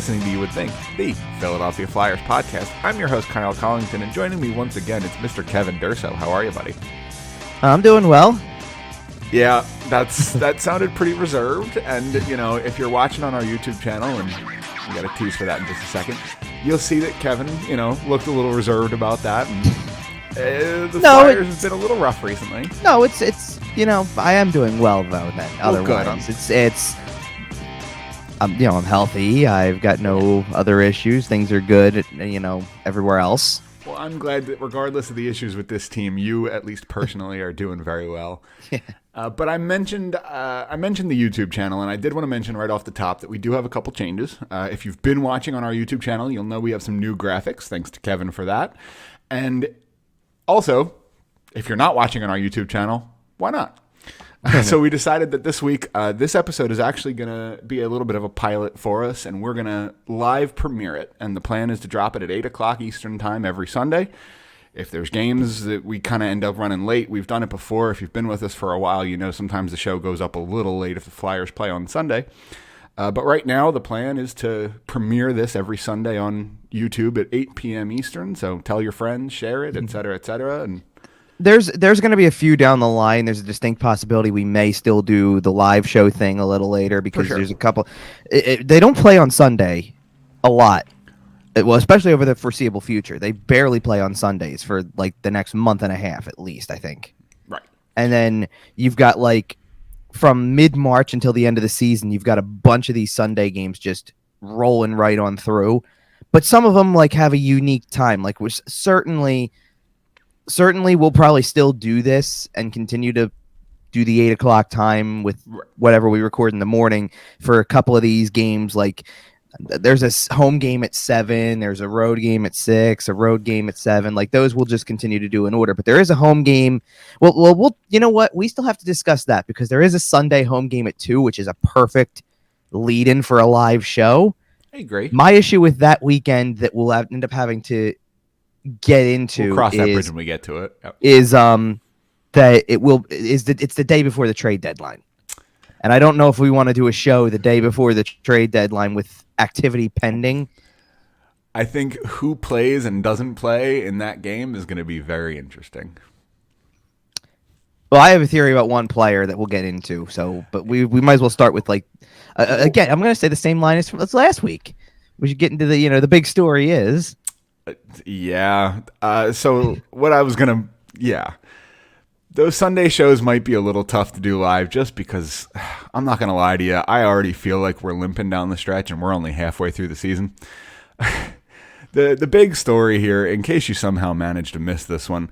listening to You Would Think, the Philadelphia Flyers podcast. I'm your host, Kyle Collington, and joining me once again, it's Mr. Kevin Durso. How are you, buddy? I'm doing well. Yeah, that sounded pretty reserved, and, you know, if you're watching on our YouTube channel, and we got a tease for that in just a second, you'll see that Kevin, you know, looked a little reserved about that, and Flyers has been a little rough recently. No, it's you know, I am doing well, though, then. Otherwise, good. I'm healthy. I've got no other issues. Things are good, you know, everywhere else. Well, I'm glad that regardless of the issues with this team, you, at least personally, are doing very well. Yeah. But I mentioned the YouTube channel, and I did want to mention right off the top that we do have a couple changes. If you've been watching on our YouTube channel, you'll know we have some new graphics. Thanks to Kevin for that. And also, if you're not watching on our YouTube channel, why not? So we decided that this week, this episode is actually going to be a little bit of a pilot for us, and we're going to live premiere it. And the plan is to drop it at 8 o'clock Eastern time every Sunday. If there's games that we kind of end up running late, we've done it before. If you've been with us for a while, you know sometimes the show goes up a little late if the Flyers play on Sunday. But right now, the plan is to premiere this every Sunday on YouTube at 8 p.m. Eastern. So tell your friends, share it, et cetera, and There's going to be a few down the line. There's a distinct possibility we may still do the live show thing a little later because there's a couple. They don't play on Sunday a lot. Well, especially over the foreseeable future. They barely play on Sundays for like the next month and a half at least, I think. Right. And then you've got like from mid-March until the end of the season, you've got a bunch of these Sunday games just rolling right on through. But some of them like have a unique time. Like we're certainly we'll probably still do this and continue to do the 8 o'clock time with whatever we record in the morning for a couple of these games. Like there's a home game at 7, there's a road game at 6, a road game at 7. Like those we'll just continue to do in order. But there is a home game. We'll you know what? We still have to discuss that because there is a Sunday home game at 2, which is a perfect lead-in for a live show. I agree. My issue with that weekend that we'll end up having to get into, we'll cross that bridge when we get to it. Yep. Is that it's the day before the trade deadline, and I don't know if we want to do a show the day before the trade deadline with activity pending. I think who plays and doesn't play in that game is going to be very interesting. Well, I have a theory about one player that we'll get into. So, but we might as well start with like again. I'm going to say the same line as last week. We should get into the big story is. Yeah. So what I was going to, those Sunday shows might be a little tough to do live just because I'm not going to lie to you. I already feel like we're limping down the stretch and we're only halfway through the season. The big story here, in case you somehow managed to miss this one,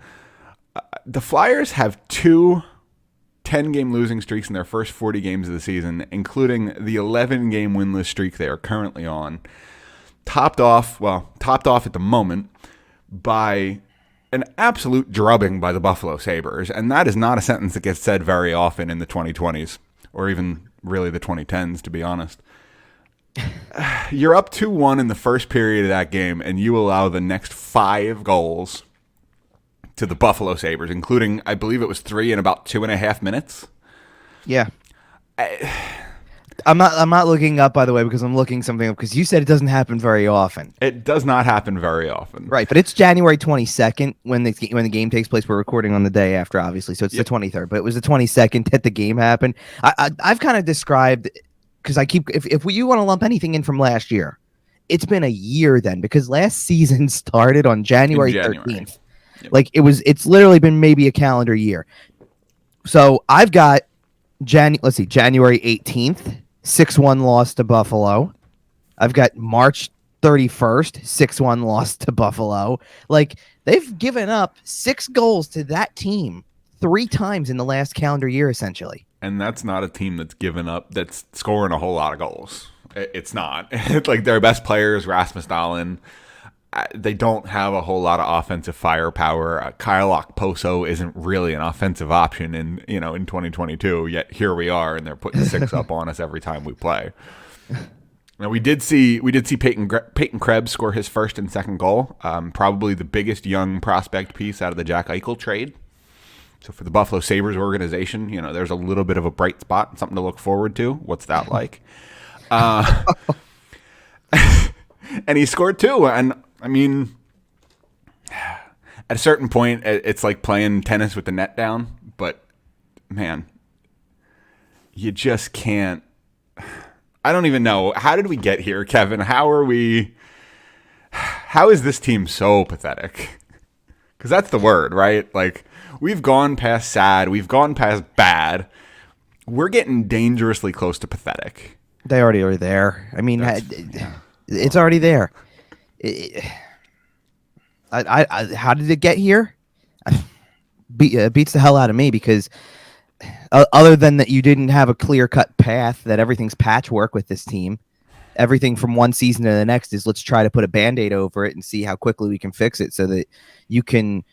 the Flyers have 2 10-game losing streaks in their first 40 games of the season, including the 11-game winless streak they are currently on. Topped off at the moment by an absolute drubbing by the Buffalo Sabres. And that is not a sentence that gets said very often in the 2020s or even really the 2010s, to be honest. You're up 2-1 in the first period of that game, and you allow the next 5 goals to the Buffalo Sabres, including, I believe it was 3 in about 2.5 minutes. Yeah. I'm not looking up, by the way, because I'm looking something up because you said it doesn't happen very often. It does not happen very often. Right, but it's January 22nd when the game takes place. We're recording on the day after, obviously, so it's the 23rd. But it was the 22nd that the game happened. I've kind of described, because I keep, if you want to lump anything in from last year, it's been a year then, because last season started on January 13th. Yep. Like it's literally been maybe a calendar year. So I've got January 18th. 6-1 loss to Buffalo. I've got March 31st, 6-1 loss to Buffalo. Like, they've given up 6 goals to that team 3 times in the last calendar year, essentially. And that's not a team that's given up, that's scoring a whole lot of goals. It's not. Like, their best player is Rasmus Dahlin. They don't have a whole lot of offensive firepower. Kyle Okposo isn't really an offensive option in 2022. Yet here we are, and they're putting 6 up on us every time we play. Now we did see Peyton Krebs score his first and second goal. Probably the biggest young prospect piece out of the Jack Eichel trade. So for the Buffalo Sabres organization, there's a little bit of a bright spot, something to look forward to. What's that like? And he scored two. And I mean, at a certain point, it's like playing tennis with the net down. But man, you just can't. I don't even know. How did we get here, Kevin? How is this team so pathetic? Because that's the word, right? Like, we've gone past sad. We've gone past bad. We're getting dangerously close to pathetic. They already are there. I mean, it's already there. How did it get here? Beats the hell out of me because other than that you didn't have a clear-cut path, that everything's patchwork with this team. Everything from one season to the next is let's try to put a Band-Aid over it and see how quickly we can fix it so that you can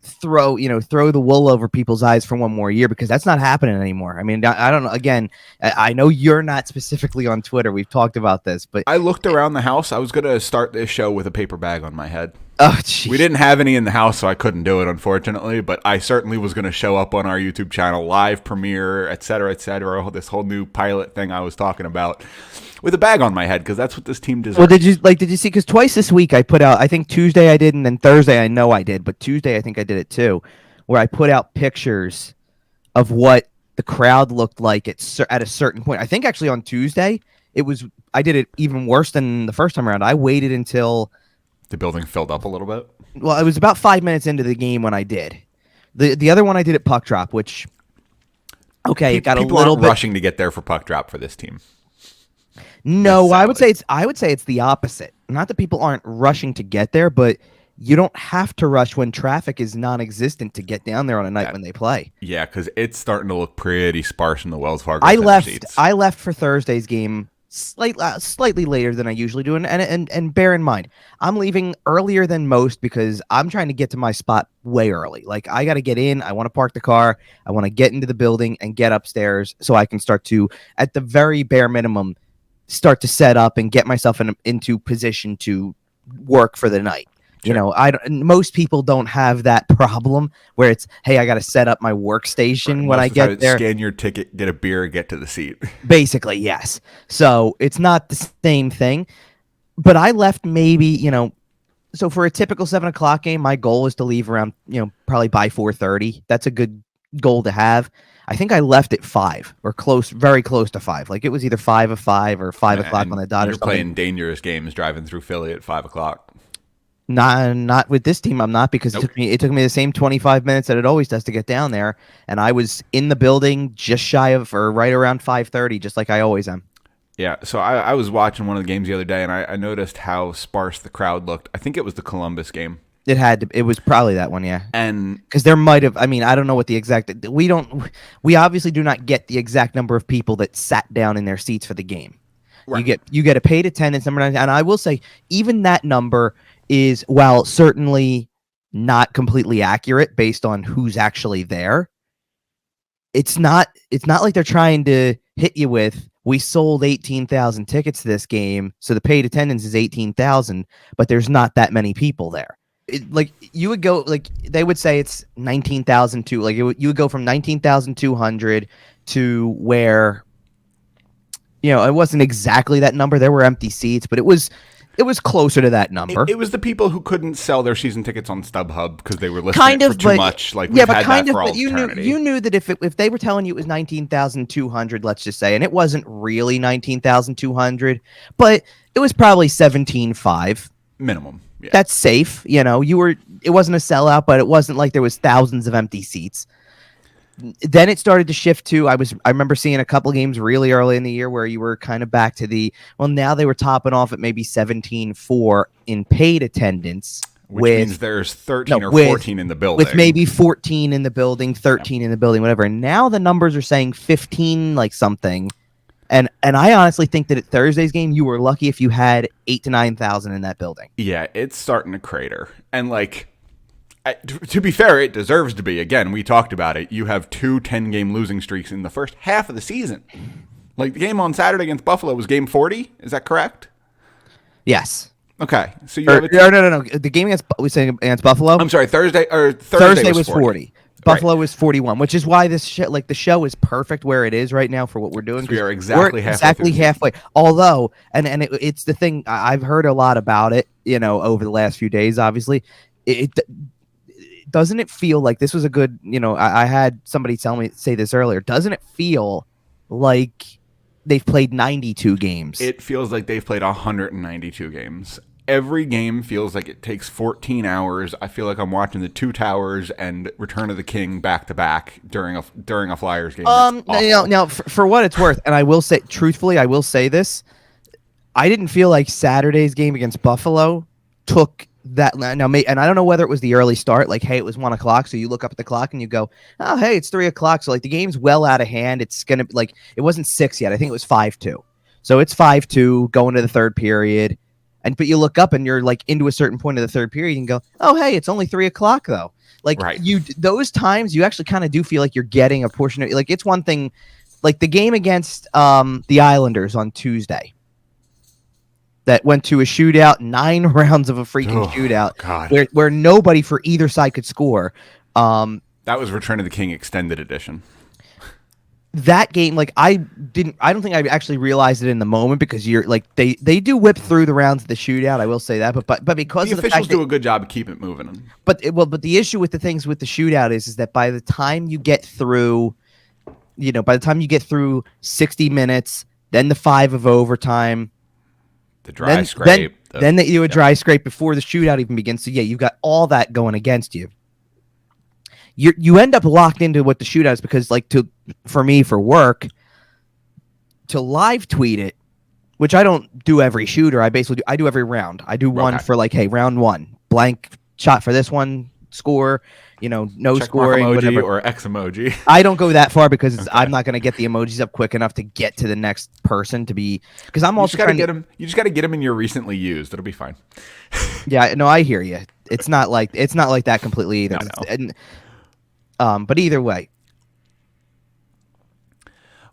throw the wool over people's eyes for one more year, because that's not happening anymore. I mean, I don't know. Again, I know you're not specifically on Twitter. We've talked about this, but I looked around the house. I was going to start this show with a paper bag on my head. Oh, geez. We didn't have any in the house, so I couldn't do it, unfortunately. But I certainly was going to show up on our YouTube channel, live premiere, et cetera, this whole new pilot thing I was talking about, with a bag on my head, because that's what this team deserves. Well, did you see? Because twice this week I put out. I think Tuesday I did, and then Thursday I know I did, but Tuesday I think I did it too, where I put out pictures of what the crowd looked like at a certain point. I think actually on Tuesday I did it even worse than the first time around. I waited until the building filled up a little bit. Well, it was about 5 minutes into the game when I did. The other one I did at puck drop, which it got a little bit rushing to get there for puck drop for this team. No, I would say it's the opposite. Not that people aren't rushing to get there, but you don't have to rush when traffic is non-existent to get down there on a night when they play. Yeah, because it's starting to look pretty sparse in the Wells Fargo. I left for Thursday's game slightly later than I usually do, and bear in mind, I'm leaving earlier than most because I'm trying to get to my spot way early. Like, I got to get in, I want to park the car, I want to get into the building and get upstairs so I can start to, at the very bare minimum, start to set up and get myself into position to work for the night. Sure. Most people don't have that problem where it's, hey, I got to set up my workstation when I get there. Scan your ticket, get a beer, get to the seat. Basically, yes. So it's not the same thing. But I left maybe, so for a typical 7 o'clock game, my goal is to leave around, probably by 4:30. That's a good goal to have. I think I left at 5 or very close to 5. Like, it was either 5 of 5 or 5 o'clock on the dot. You're playing dangerous games driving through Philly at 5 o'clock. Not with this team. I'm not, because It took me the same 25 minutes that it always does to get down there, and I was in the building just shy of or right around 5:30, just like I always am. Yeah, so I was watching one of the games the other day, and I noticed how sparse the crowd looked. I think it was the Columbus game. It was probably that one, yeah. And because there might have, I don't know what the exact. We obviously do not get the exact number of people that sat down in their seats for the game. Right. You get a paid attendance number, and I will say even that number is, while certainly not completely accurate based on who's actually there, it's not like they're trying to hit you with, we sold 18,000 tickets to this game, so the paid attendance is 18,000, but there's not that many people there. You would go, they would say it's 19,002. You would go from 19,200 to where, it wasn't exactly that number. There were empty seats, but it was closer to that number. It was the people who couldn't sell their season tickets on StubHub because they were listing it for too much. We've had that for all eternity. You knew that if they were telling you it was 19,200, let's just say, and it wasn't really 19,200, but it was probably 17.5 minimum. Yeah. That's safe. It wasn't a sellout, but it wasn't like there was thousands of empty seats. Then it started to shift to, I remember seeing a couple games really early in the year where you were kind of back to now they were topping off at maybe 17.4 in paid attendance. Which means there's 13 or 14 in the building. With maybe 14 in the building, 13 in the building, whatever. And now the numbers are saying 15 something. And I honestly think that at Thursday's game, you were lucky if you had 8,000 to 9,000 in that building. Yeah, it's starting to crater. And to be fair, it deserves to be. Again, we talked about it. You have 2 10-game losing streaks in the first half of the season. The game on Saturday against Buffalo was game 40. Is that correct? Yes. Okay. So you have no. The game against Buffalo? I'm sorry, Thursday was 40. Buffalo is 41, which is why this the show is perfect where it is right now for what we're doing. We are exactly halfway. Although, it's the thing I've heard a lot about it, over the last few days. Obviously, it doesn't it feel like this was a good. I had somebody say this earlier. Doesn't it feel like they've played 92 games? It feels like they've played 192 games. Every game feels like it takes 14 hours. I feel like I'm watching the Two Towers and Return of the King back to back during a Flyers game. Now, for what it's worth, and I will say truthfully, I will say this: I didn't feel like Saturday's game against Buffalo took that. Now, and I don't know whether it was the early start, like, hey, it was 1 o'clock, so you look up at the clock and you go, oh, hey, it's 3 o'clock, so like the game's well out of hand. It's gonna like it wasn't 6 yet. I think it was 5-2, so it's 5-2 going to the third period. But you look up and you're like into a certain point of the third period and go, oh, hey, it's only 3 o'clock though. Like those times you actually kind of do feel like you're getting a portion of, like, it's one thing, like the game against the Islanders on Tuesday that went to a shootout, 9 rounds of a freaking shootout where nobody for either side could score. That was Return of the King Extended Edition. That game, like, I don't think I actually realized it in the moment, because you're like they do whip through the rounds of the shootout. I will say that, but because the officials do a good job of keeping it moving. But the issue with the things with the shootout is that by the time you get through, by the time you get through 60 minutes, then the 5 of overtime, the dry scrape, then they do a dry scrape before the shootout even begins. So yeah, you've got all that going against you. You end up locked into what the shootout is, because for me, for work, to live tweet it, which I don't do every shooter. I do every round. I do one for like, hey, round 1, blank shot for this one, score, no check scoring, emoji whatever. Or X emoji. I don't go that far, because I'm not going to get the emojis up quick enough to get to the next person because I'm also trying to get them. You just got to get them in your recently used. It'll be fine. Yeah, no, I hear you. It's not like that completely either. But either way.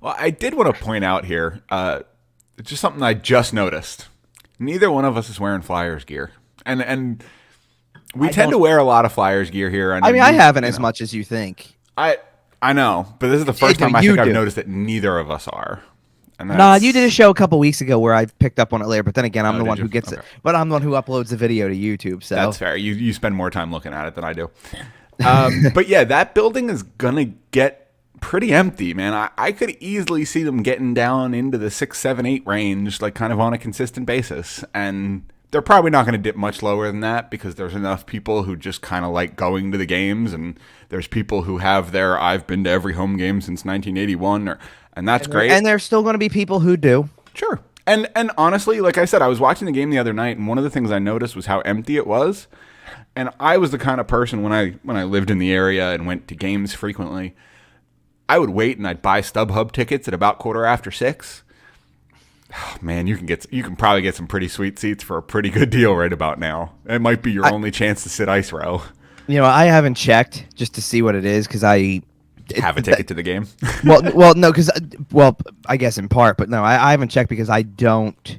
Well, I did want to point out here, just something I just noticed. Neither one of us is wearing Flyers gear, and we tend to wear a lot of Flyers gear here. I mean, I haven't as much as you think. I know, but this is the first time I think I've noticed that neither of us are. Nah, you did a show a couple weeks ago where I picked up on it later, but then again, I'm the one who gets it. But I'm the one who uploads the video to YouTube. So that's fair. You spend more time looking at it than I do. But yeah, that building is gonna get pretty empty, man. I could easily see them getting down into the 6, 7, 8 range, like kind of on a consistent basis. And they're probably not going to dip much lower than that, because there's enough people who just kind of like going to the games, and there's people who have their I've been to every home game since 1981, and that's great. And there's still going to be people who do. Sure. And honestly, like I said, I was watching the game the other night, and one of the things I noticed was how empty it was. And I was the kind of person when I lived in the area and went to games frequently, I would wait and I'd buy StubHub tickets at about 6:15. Oh, man, you can probably get some pretty sweet seats for a pretty good deal right about now. It might be your only chance to sit ice row. I haven't checked just to see what it is, because I have a ticket to the game. no, because I guess in part, but no, I haven't checked because I don't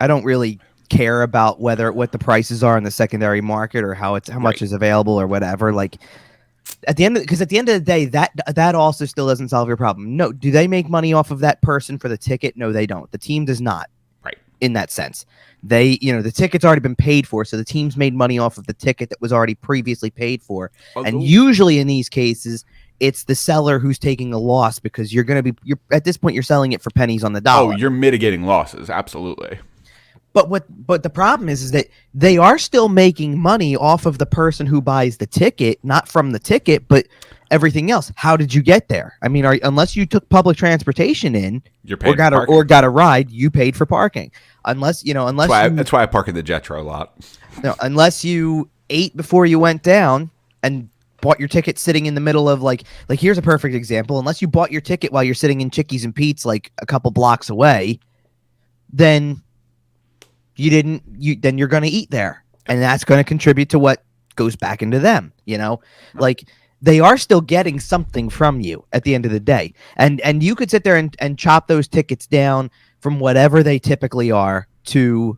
really care about what the prices are in the secondary market, or how much is available or whatever. Like, at the end of the day, that also still doesn't solve your problem. No, do they make money off of that person for the ticket? No, they don't. The team does not. Right. In that sense, the ticket's already been paid for, so the team's made money off of the ticket that was already previously paid for. And usually in these cases, it's the seller who's taking a loss, because you're at this point you're selling it for pennies on the dollar. Oh, you're mitigating losses, absolutely. But the problem is that they are still making money off of the person who buys the ticket, not from the ticket, but everything else. How did you get there? I mean, unless you took public transportation in, or got a ride, you paid for parking. That's why I park in the Jetro lot. No, unless you ate before you went down and bought your ticket sitting in the middle of like here's a perfect example. Unless you bought your ticket while you're sitting in Chickies and Pete's like a couple blocks away, then then you're going to eat there, and that's going to contribute to what goes back into them. Like, they are still getting something from you at the end of the day, and you could sit there and chop those tickets down from whatever they typically are to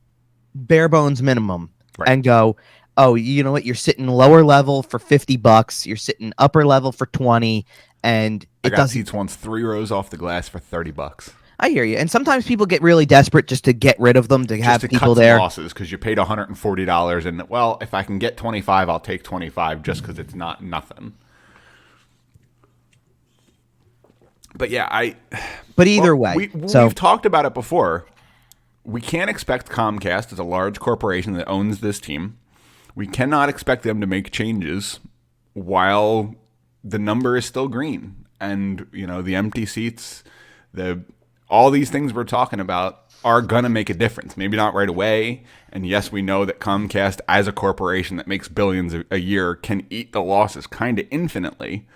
bare bones minimum, right, and go, oh, you know what? You're sitting lower level for $50. You're sitting upper level for 20, and I it got doesn't. seats once 3 rows off the glass for $30. I hear you. And sometimes people get really desperate just to get rid of them to Just have to people cut some there. losses because you paid $140, and well, if I can get 25, I'll take 25 just because it's not nothing. But yeah, But either way, we've talked about it before. We can't expect Comcast, as a large corporation that owns this team, we cannot expect them to make changes while the number is still green. And, the empty seats, all these things we're talking about are going to make a difference. Maybe not right away. And yes, we know that Comcast, as a corporation that makes billions a year, can eat the losses kind of infinitely.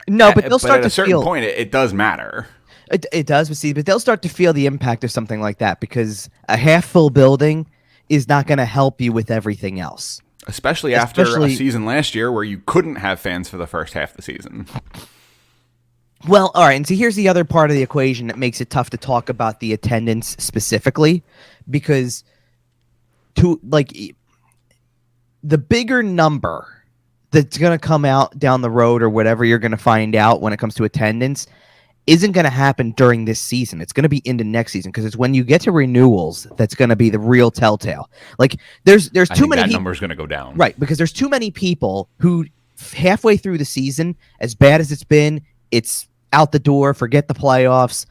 No, but they'll start at to a certain feel point, it does matter. it does, but they'll start to feel the impact of something like that because a half full building is not going to help you with everything else. Especially after a season last year where you couldn't have fans for the first half of the season. Well, all right, and so here's the other part of the equation that makes it tough to talk about the attendance specifically, because the bigger number that's going to come out down the road or whatever you're going to find out when it comes to attendance isn't going to happen during this season. It's going to be into next season because it's when you get to renewals that's going to be the real telltale. Like there's too many. That number's going to go down, right? Because there's too many people who halfway through the season, as bad as it's been, it's out the door. Forget the playoffs.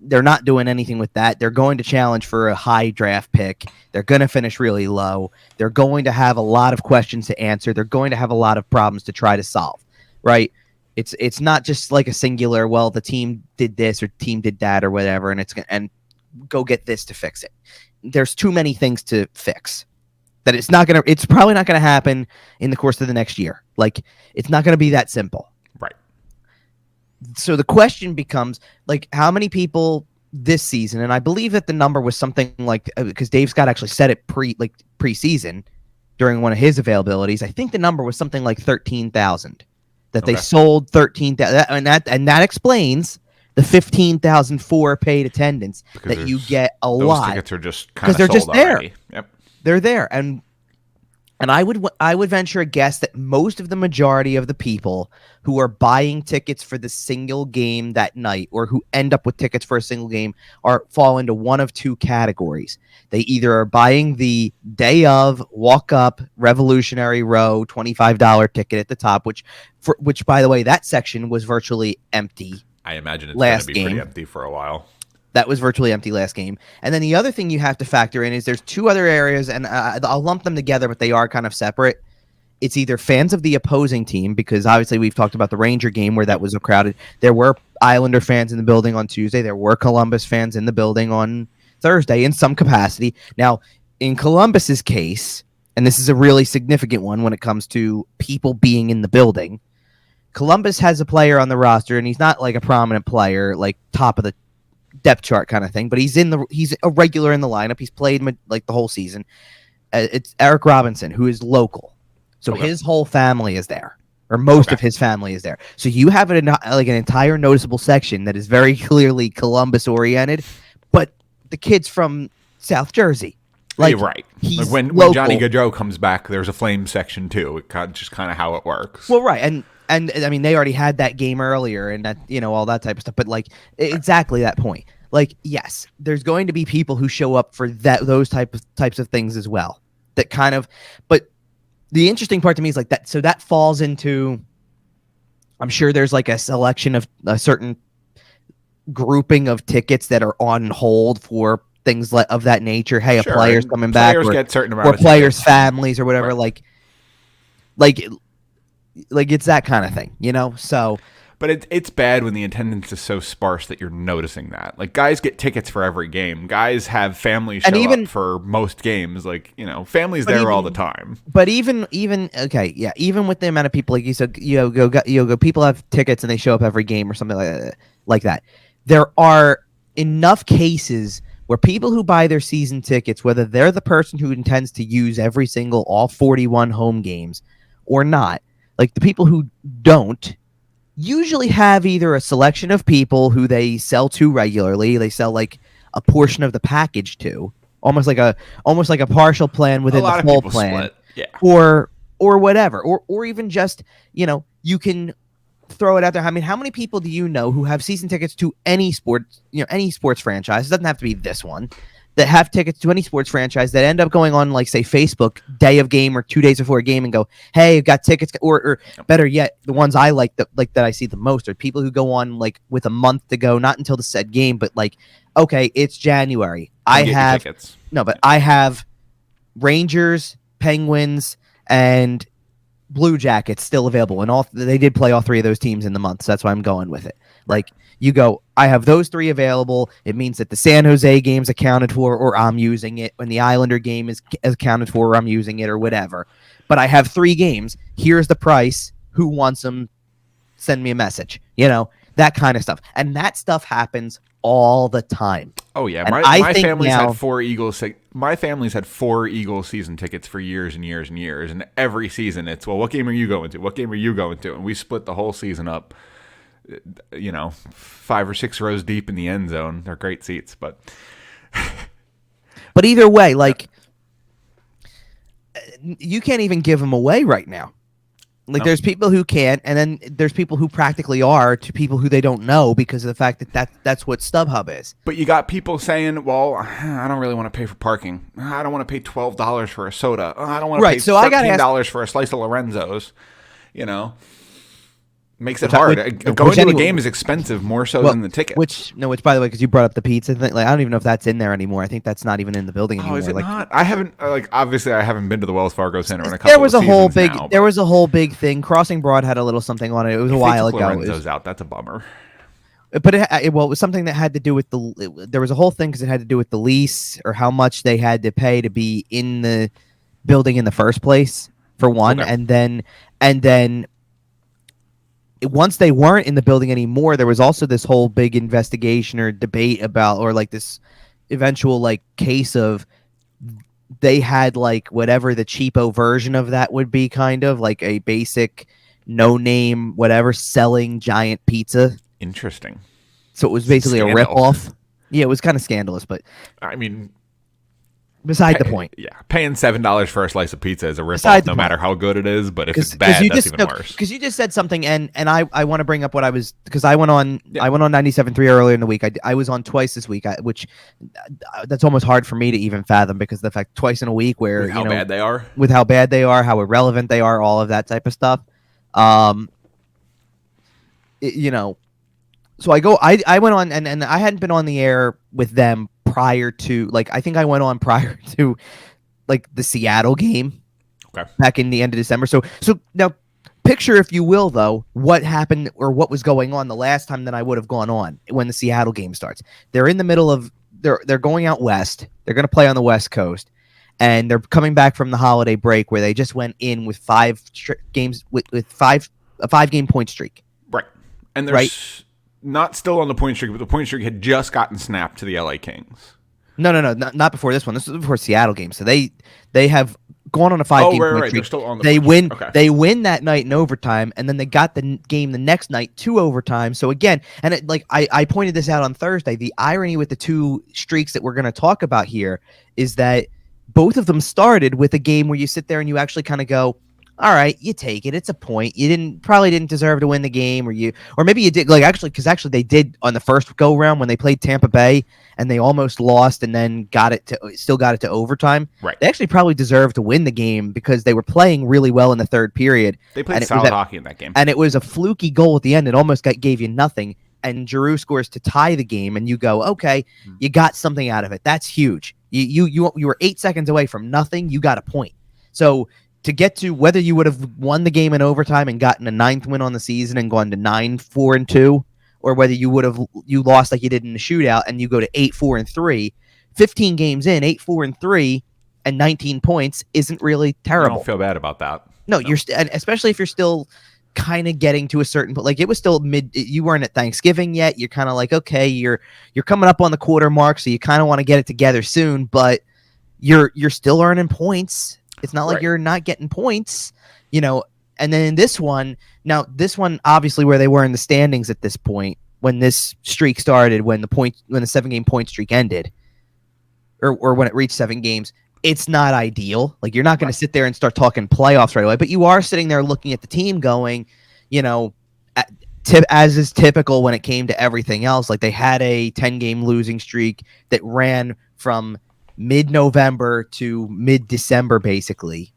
They're not doing anything with that. They're going to challenge for a high draft pick. They're going to finish really low. They're going to have a lot of questions to answer. They're going to have a lot of problems to try to solve, right? It's not just like a singular, well, the team did this or team did that or whatever, and go get this to fix it. There's too many things to fix that it's probably not gonna happen in the course of the next year. Like it's not gonna be that simple. Right. So the question becomes like how many people this season, and I believe that the number was something like because Dave Scott actually said it preseason during one of his availabilities. I think the number was something like 13,000. That they sold 13,000, and that explains the 15,004 paid attendance because that you get a lot. Those tickets are just kind of sold just there. Already. Yep, they're there, and I would venture a guess that most of the majority of the people who are buying tickets for the single game that night, or who end up with tickets for a single game, fall into one of two categories. They either are buying the day of walk up Revolutionary Row $25 ticket at the top, which by the way, that section was virtually empty. I imagine it's going to be pretty empty for a while. That was virtually empty last game. And then the other thing you have to factor in is there's two other areas, and I'll lump them together, but they are kind of separate. It's either fans of the opposing team, because obviously we've talked about the Ranger game where that was crowded. There were Islander fans in the building on Tuesday. There were Columbus fans in the building on Thursday in some capacity. Now, in Columbus's case, and this is a really significant one when it comes to people being in the building, Columbus has a player on the roster, and he's not like a prominent player, like top of the depth chart kind of thing, but he's a regular in the lineup. He's played like the whole season. It's Eric Robinson, who is local, so his whole family is there, or most of his family is there. So you have an entire noticeable section that is very clearly Columbus oriented, but the kid's from South Jersey. Like, yeah, right. Like when Johnny Gaudreau comes back, there's a flame section too. It just kind of how it works. Well, right, and I mean they already had that game earlier, and that all that type of stuff. But like exactly that point. Like yes, there's going to be people who show up for those types of things as well. That kind of, but the interesting part to me is like that. So that falls into. I'm sure there's like a selection of a certain grouping of tickets that are on hold for things of that nature. Hey, sure. A player's coming back, or get certain amount or players' families or whatever. Right. Like it's that kind of thing, So, but it's bad when the attendance is so sparse that you're noticing that. Like guys get tickets for every game. Guys have families show up for most games. Like families there all the time. But even okay, yeah, even with the amount of people, like you said, go. People have tickets and they show up every game or something like that. There are enough cases where people who buy their season tickets, whether they're the person who intends to use all 41 home games or not. Like the people who don't usually have either a selection of people who they sell to regularly, they sell like a portion of the package to, almost like a partial plan A within the lot of full people plan, split. Yeah. or whatever, or even just you can throw it out there. I mean, how many people do you know who have season tickets to any sports, any sports franchise? It doesn't have to be this one. That have tickets to any sports franchise that end up going on, like, say, Facebook day of game or 2 days before a game and go, "Hey, I've got tickets," or better yet, the ones I like that I see the most are people who go on like with a month to go, not until the said game, but like, okay, it's January. Come get your tickets. I have Rangers, Penguins, and Blue Jackets still available, and they did play all three of those teams in the month, so that's why I'm going with it. Like, you go, I have those three available. It means that the San Jose game's accounted for, or I'm using it. When the Islander game is accounted for, or I'm using it, or whatever. But I have 3 games. Here's the price. Who wants them? Send me a message. That kind of stuff. And that stuff happens all the time. Oh yeah, and my family's had 4 Eagles. My family's had 4 Eagles season tickets for years and years and years, and every season it's, well, what game are you going to? What game are you going to? And we split the whole season up. 5 or 6 rows deep in the end zone. They're great seats, but either way, like, you can't even give them away right now. Like, there's people who can't, and then there's people who practically are to people who they don't know because of the fact that that's what StubHub is. But you got people saying, well, I don't really want to pay for parking. I don't want to pay $12 for a soda. I don't want to pay $13 for a slice of Lorenzo's. Makes it hard. Going to a game is expensive, more so than the ticket. Which, by the way, because you brought up the pizza thing, like, I don't even know if that's in there anymore. I think that's not even in the building anymore. Oh, is it not? I haven't, obviously I haven't been to the Wells Fargo Center in a couple there was of a whole seasons big now, there was a whole big thing. Crossing Broad had a little something on it. It was a while ago. Lorenzo's out. That's a bummer. But it was something that had to do with there was a whole thing because it had to do with the lease or how much they had to pay to be in the building in the first place, for one. Okay. And then once they weren't in the building anymore, there was also this whole big investigation or debate about, or like this eventual like case of, they had like whatever the cheapo version of that would be, kind of like a basic no name whatever selling giant pizza. Interesting. So it was basically a ripoff. Yeah, it was kind of scandalous, but I mean, beside the point. Yeah, paying $7 for a slice of pizza is a ripoff, no matter how good it is. But if it's bad, that's even worse. Because you just said something, and I want to bring up what I was, because I went on 97.3 earlier in the week. I was on twice this week, which that's almost hard for me to even fathom, because the fact twice in a week where with how bad they are, how irrelevant they are, all of that type of stuff. So I went on, and I hadn't been on the air with them prior to, like, I think I went on prior to like the Seattle game back in the end of December. So now picture, if you will, though, what happened or what was going on the last time that I would have gone on when the Seattle game starts. They're in the middle of, they're going out west. They're going to play on the West Coast, and they're coming back from the holiday break where they just went in with 5 games with a 5-game point streak. Right. And there's not still on the point streak, but the point streak had just gotten snapped to the LA Kings. No, not before this one. This was before Seattle game. So they have gone on a 5-game point streak. They're still on the they point win. Streak. Okay. They win that night in overtime, and then they got the game the next night to overtime. So again, and I pointed this out on Thursday. The irony with the 2 streaks that we're going to talk about here is that both of them started with a game where you sit there and you actually kind of go, all right, you take it. It's a point. You probably didn't deserve to win the game, or maybe you did. Because actually they did on the first go round when they played Tampa Bay and they almost lost and then still got it to overtime. Right. They actually probably deserved to win the game because they were playing really well in the third period. They played solid hockey in that game, and it was a fluky goal at the end. It almost gave you nothing, and Giroux scores to tie the game, and you go, okay, you got something out of it. That's huge. You were 8 seconds away from nothing. You got a point. So to get to whether you would have won the game in overtime and gotten a 9th win on the season and gone to 9-4-2, or whether you lost like you did in the shootout and you go to 8-4-3, 15 games in, 8-4-3, and 19 points isn't really terrible. I don't feel bad about that. No. You're and especially if you're still kind of getting to a certain point. Like, it was still you weren't at Thanksgiving yet. You're kind of like, okay, you're coming up on the quarter mark, so you kind of want to get it together soon, but you're still earning points. It's not like you're not getting points, And then in this one, obviously where they were in the standings at this point, when this streak started, when the 7-game point streak ended, or when it reached 7 games, it's not ideal. Like, you're not going to sit there and start talking playoffs right away, but you are sitting there looking at the team going, you know, as is typical when it came to everything else. Like, they had a 10-game losing streak that ran from mid-November to mid-December, basically.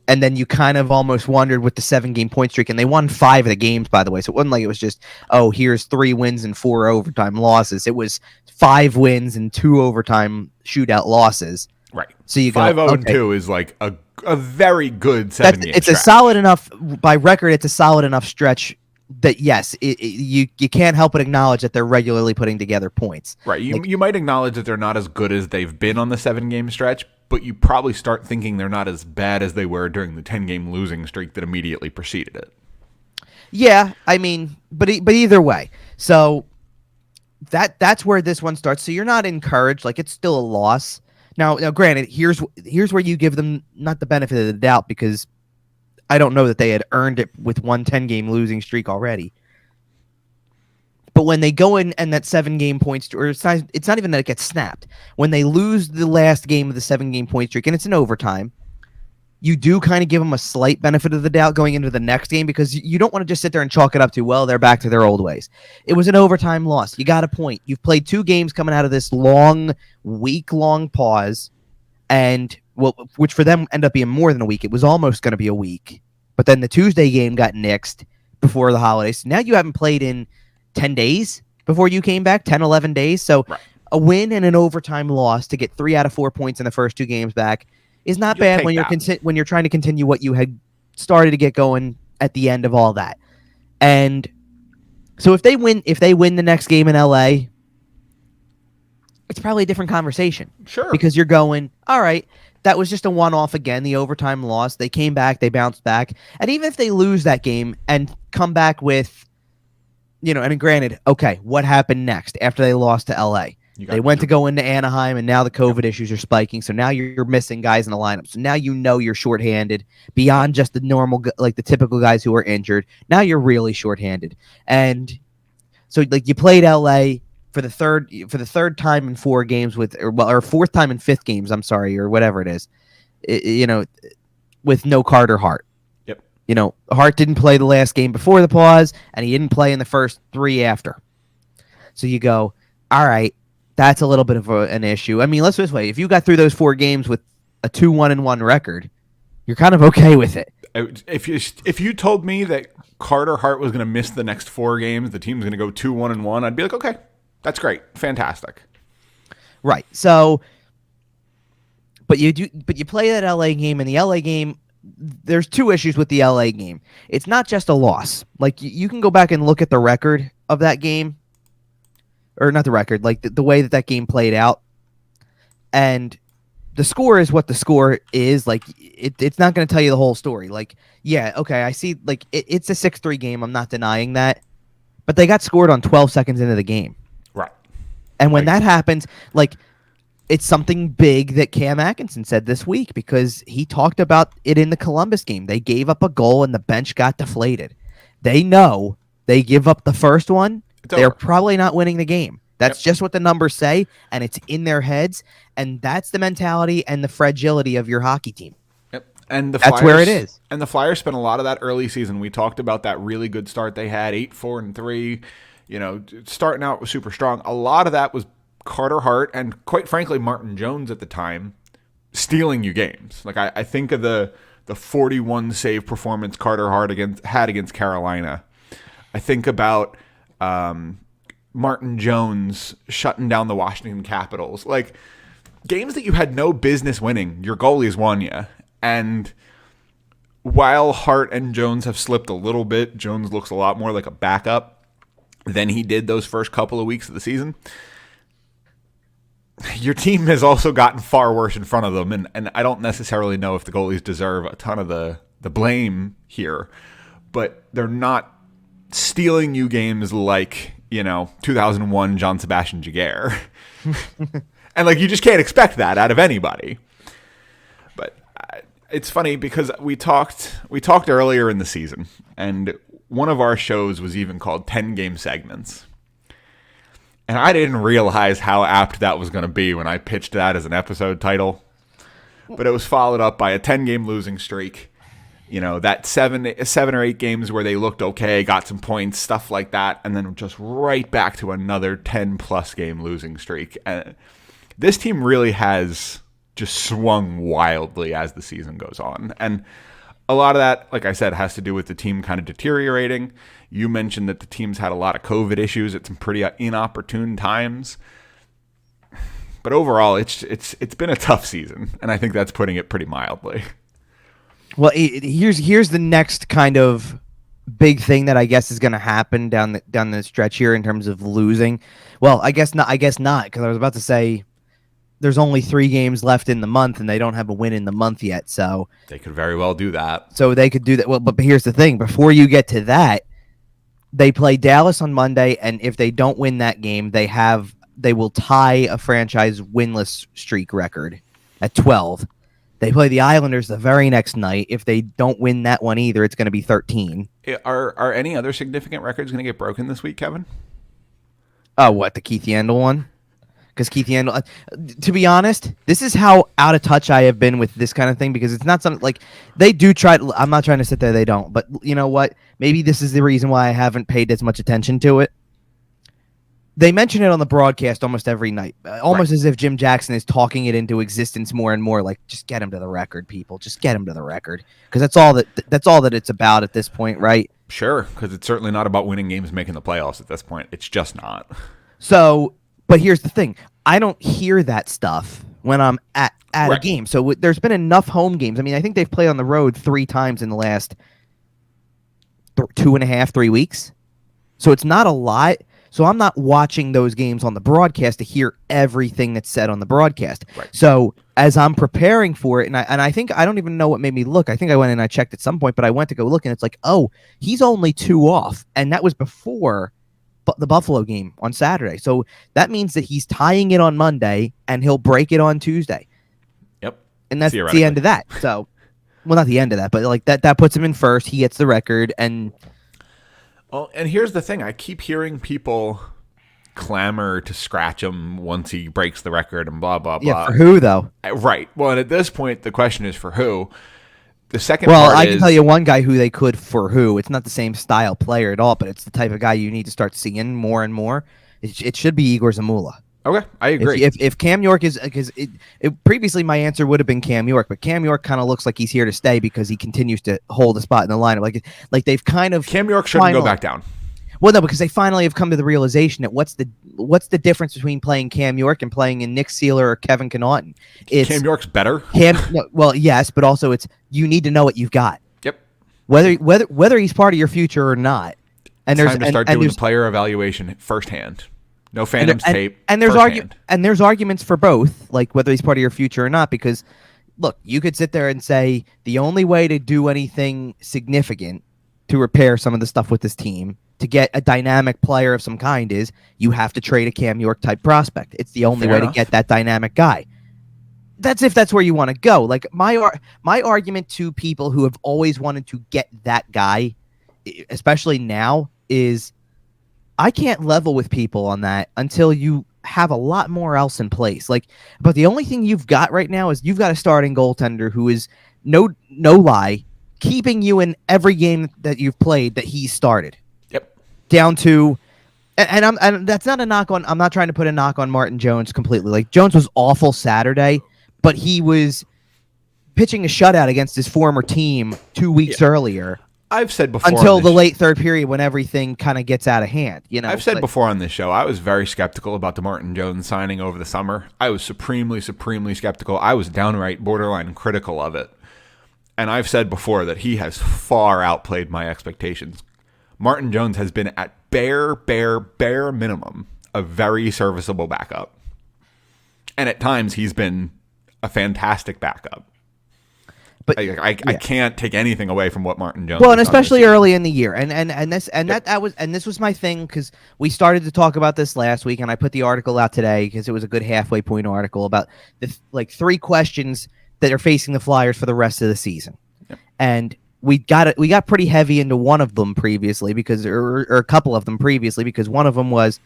And then you kind of almost wondered with the 7-game point streak, and they won 5 of the games, by the way. So it wasn't like it was just, oh, here's 3 wins and 4 overtime losses. It was 5 wins and 2 overtime shootout losses. Right. So you go 5-0-2 is like a very good 7-game It's stretch. a solid enough, by record, it's a solid enough stretch that, yes, you can't help but acknowledge that they're regularly putting together points. Right. You might acknowledge that they're not as good as they've been on the 7-game stretch, but you probably start thinking they're not as bad as they were during the 10-game losing streak that immediately preceded it. Yeah, I mean, but either way. So that's where this one starts. So you're not encouraged. Like, it's still a loss. Now, granted, here's where you give them not the benefit of the doubt, because I don't know that they had earned it with one 10-game losing streak already. But when they go in and that 7-game point streak, or it's not even that it gets snapped. When they lose the last game of the 7-game point streak, and it's in overtime, you do kind of give them a slight benefit of the doubt going into the next game, because you don't want to just sit there and chalk it up to, well, they're back to their old ways. It was an overtime loss. You got a point. You've played 2 games coming out of this long, week-long pause, and which for them ended up being more than a week. It was almost going to be a week. But then the Tuesday game got nixed before the holidays. So now you haven't played in 10 days before you came back, 10, 11 days. So right. A win and an overtime loss to get 3 out of 4 points in the first 2 games back is not bad when you're trying to continue what you had started to get going at the end of all that. And so if they win the next game in LA, it's probably a different conversation. Sure. Because you're going, all right, that was just a one-off again, the overtime loss. They came back, they bounced back. And even if they lose that game and come back with, and granted, okay, what happened next after they lost to LA? They went to go into Anaheim, and now the COVID issues are spiking. So now you're missing guys in the lineup. So now you're shorthanded beyond just the normal, like the typical guys who are injured. Now you're really shorthanded. And so, like, you played LA for the third time in 4 games or fourth time in 5th games, I'm sorry, or whatever it is, with no Carter Hart. Yep. Hart didn't play the last game before the pause, and he didn't play in the first 3 after. So you go, all right, that's a little bit of an issue. I mean, let's put it this way. If you got through those 4 games with a 2-1-1 record, you're kind of okay with it. If you told me that Carter Hart was going to miss the next 4 games, the team's going to go 2-1-1, I'd be like, okay, that's great. Fantastic. Right. So, but you play that LA game, and the LA game, there's 2 issues with the LA game. It's not just a loss. Like, you can go back and look at the record of that game, or not the record, like the way that game played out. And the score is what the score is. Like, it's not going to tell you the whole story. Like, yeah, okay, I see, like, it's a 6-3 game. I'm not denying that. But they got scored on 12 seconds into the game. Right. And when that happens, like, it's something big that Cam Atkinson said this week, because he talked about it in the Columbus game. They gave up a goal and the bench got deflated. They know they give up the first one, they're probably not winning the game. That's just what the numbers say, and it's in their heads, and that's the mentality and the fragility of your hocky team. Yep. And that's where it is. And the Flyers spent a lot of that early season. We talked about that really good start they had, 8-4-3. Starting out was super strong. A lot of that was Carter Hart and, quite frankly, Martin Jones at the time stealing you games. Like, I think of the 41 save performance Carter Hart had against Carolina. I think about Martin Jones shutting down the Washington Capitals. Like, games that you had no business winning, your goalies won you. And while Hart and Jones have slipped a little bit, Jones looks a lot more like a backup than he did those first couple of weeks of the season. Your team has also gotten far worse in front of them, and I don't necessarily know if the goalies deserve a ton of the blame here, but they're not stealing you games like, 2001 John Sebastian Jaguar. And, like, you just can't expect that out of anybody. But it's funny because we talked earlier in the season, and one of our shows was even called 10-game segments. And I didn't realize how apt that was going to be when I pitched that as an episode title. But it was followed up by a 10-game losing streak. You know, that seven or 8 games where they looked okay, got some points, stuff like that, and then just right back to another 10-plus game losing streak. And this team really has just swung wildly as the season goes on. And a lot of that, like I said, has to do with the team kind of deteriorating. You mentioned that the team's had a lot of COVID issues at some pretty inopportune times. But overall, it's been a tough season, and I think that's putting it pretty mildly. Well, here's the next kind of big thing that I guess is going to happen down the stretch here in terms of losing. Well, I guess not, because I was about to say there's only 3 games left in the month, and they don't have a win in the month yet. So they could very well do that. So they could do that. Well, but here's the thing: before you get to that, they play Dallas on Monday, and if they don't win that game, they will tie a franchise winless streak record at 12. They play the Islanders the very next night. If they don't win that one either, it's going to be 13. Are any other significant records going to get broken this week, Kevin? Oh, what, the Keith Yandel one? Because Keith Yandel, to be honest, this is how out of touch I have been with this kind of thing, because it's not something like they do try. I'm not trying to sit there. They don't. But you know what? Maybe this is the reason why I haven't paid as much attention to it. They mention it on the broadcast almost every night, almost as if Jim Jackson is talking it into existence more and more. Like, just get him to the record, people. Just get him to the record, because that's all that it's about at this point, right? Sure, because it's certainly not about winning games, making the playoffs at this point. It's just not. So, but here's the thing: I don't hear that stuff when I'm at a game. So there's been enough home games. I mean, I think they've played on the road 3 times in the last 2.5, 3 weeks. So it's not a lot. So I'm not watching those games on the broadcast to hear everything that's said on the broadcast. Right. So as I'm preparing for it, and I think I don't even know what made me look. I think I went and I checked at some point, but I went to go look, and it's like, oh, he's only 2 off, and that was before the Buffalo game on Saturday. So that means that he's tying it on Monday, and he'll break it on Tuesday. Yep. And that's the end of that. So, well, not the end of that, but like that puts him in first. He gets the record, and. Well, and here's the thing. I keep hearing people clamor to scratch him once he breaks the record and blah, blah, blah. Yeah, for who, though? Right. Well, and at this point, the question is for who. The second I can tell you one guy who they could for who. It's not the same style player at all, but it's the type of guy you need to start seeing more and more. It should be Igor Zamula. Okay, I agree. If Cam York is, because previously my answer would have been Cam York, but Cam York kind of looks like he's here to stay because he continues to hold a spot in the lineup. Like they've kind of Cam York shouldn't go back down. Well, no, because they finally have come to the realization that what's the difference between playing Cam York and playing in Nick Seeler or Kevin Connaughton? Cam York's better. Well, yes, but also it's you need to know what you've got. Yep. Whether he's part of your future or not. And it's time to start doing the player evaluation firsthand. No phantoms tape. And there's arguments for both, like whether he's part of your future or not, because look, you could sit there and say the only way to do anything significant to repair some of the stuff with this team, to get a dynamic player of some kind, is you have to trade a Cam York type prospect. It's the only way to get that dynamic guy. That's if that's where you want to go. Like my argument to people who have always wanted to get that guy, especially now, is I can't level with people on that until you have a lot more else in place. But the only thing you've got right now is you've got a starting goaltender who is no lie keeping you in every game that you've played that he started. Yep. Down to, and that's not a knock on. I'm not trying to put a knock on Martin Jones completely. Like Jones was awful Saturday, but he was pitching a shutout against his former team 2 weeks earlier. I've said before until the late third period when everything kind of gets out of hand. You know, I've said before on this show, I was very skeptical about the Martin Jones signing over the summer. I was supremely skeptical. I was downright borderline critical of it. And I've said before that he has far outplayed my expectations. Martin Jones has been at bare minimum a very serviceable backup. And at times he's been a fantastic backup. But I can't take anything away from what Martin Jones. Well, and especially early in the year, this was my thing, because we started to talk about this last week, and I put the article out today because it was a good halfway point article about the 3 questions that are facing the Flyers for the rest of the season, and we got pretty heavy into one of them previously or a couple of them previously, because one of them was,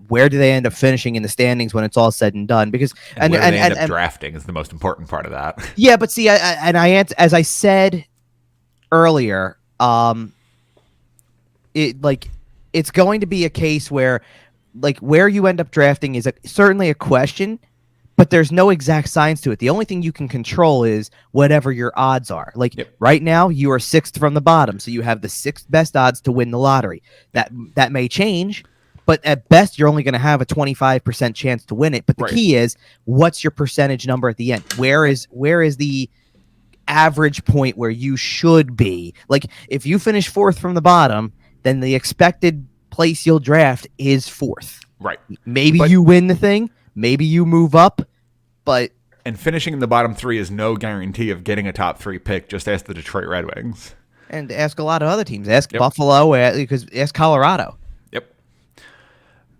where do they end up finishing in the standings when it's all said and done? Because and where they end up drafting is the most important part of that. Yeah, but see, as I said earlier, it's going to be a case where like where you end up drafting is certainly a question, but there's no exact science to it. The only thing you can control is whatever your odds are. Like right now, you are 6th from the bottom, so you have the 6th best odds to win the lottery. That may change, but at best, you're only going to have a 25% chance to win it. But the key is, what's your percentage number at the end? Where is the average point where you should be? Like if you finish 4th from the bottom, then the expected place you'll draft is 4th. Right. Maybe you win the thing. Maybe you move up, but... And finishing in the bottom 3 is no guarantee of getting a top 3 pick. Just ask the Detroit Red Wings. And ask a lot of other teams. Ask Buffalo, ask Colorado. Yep.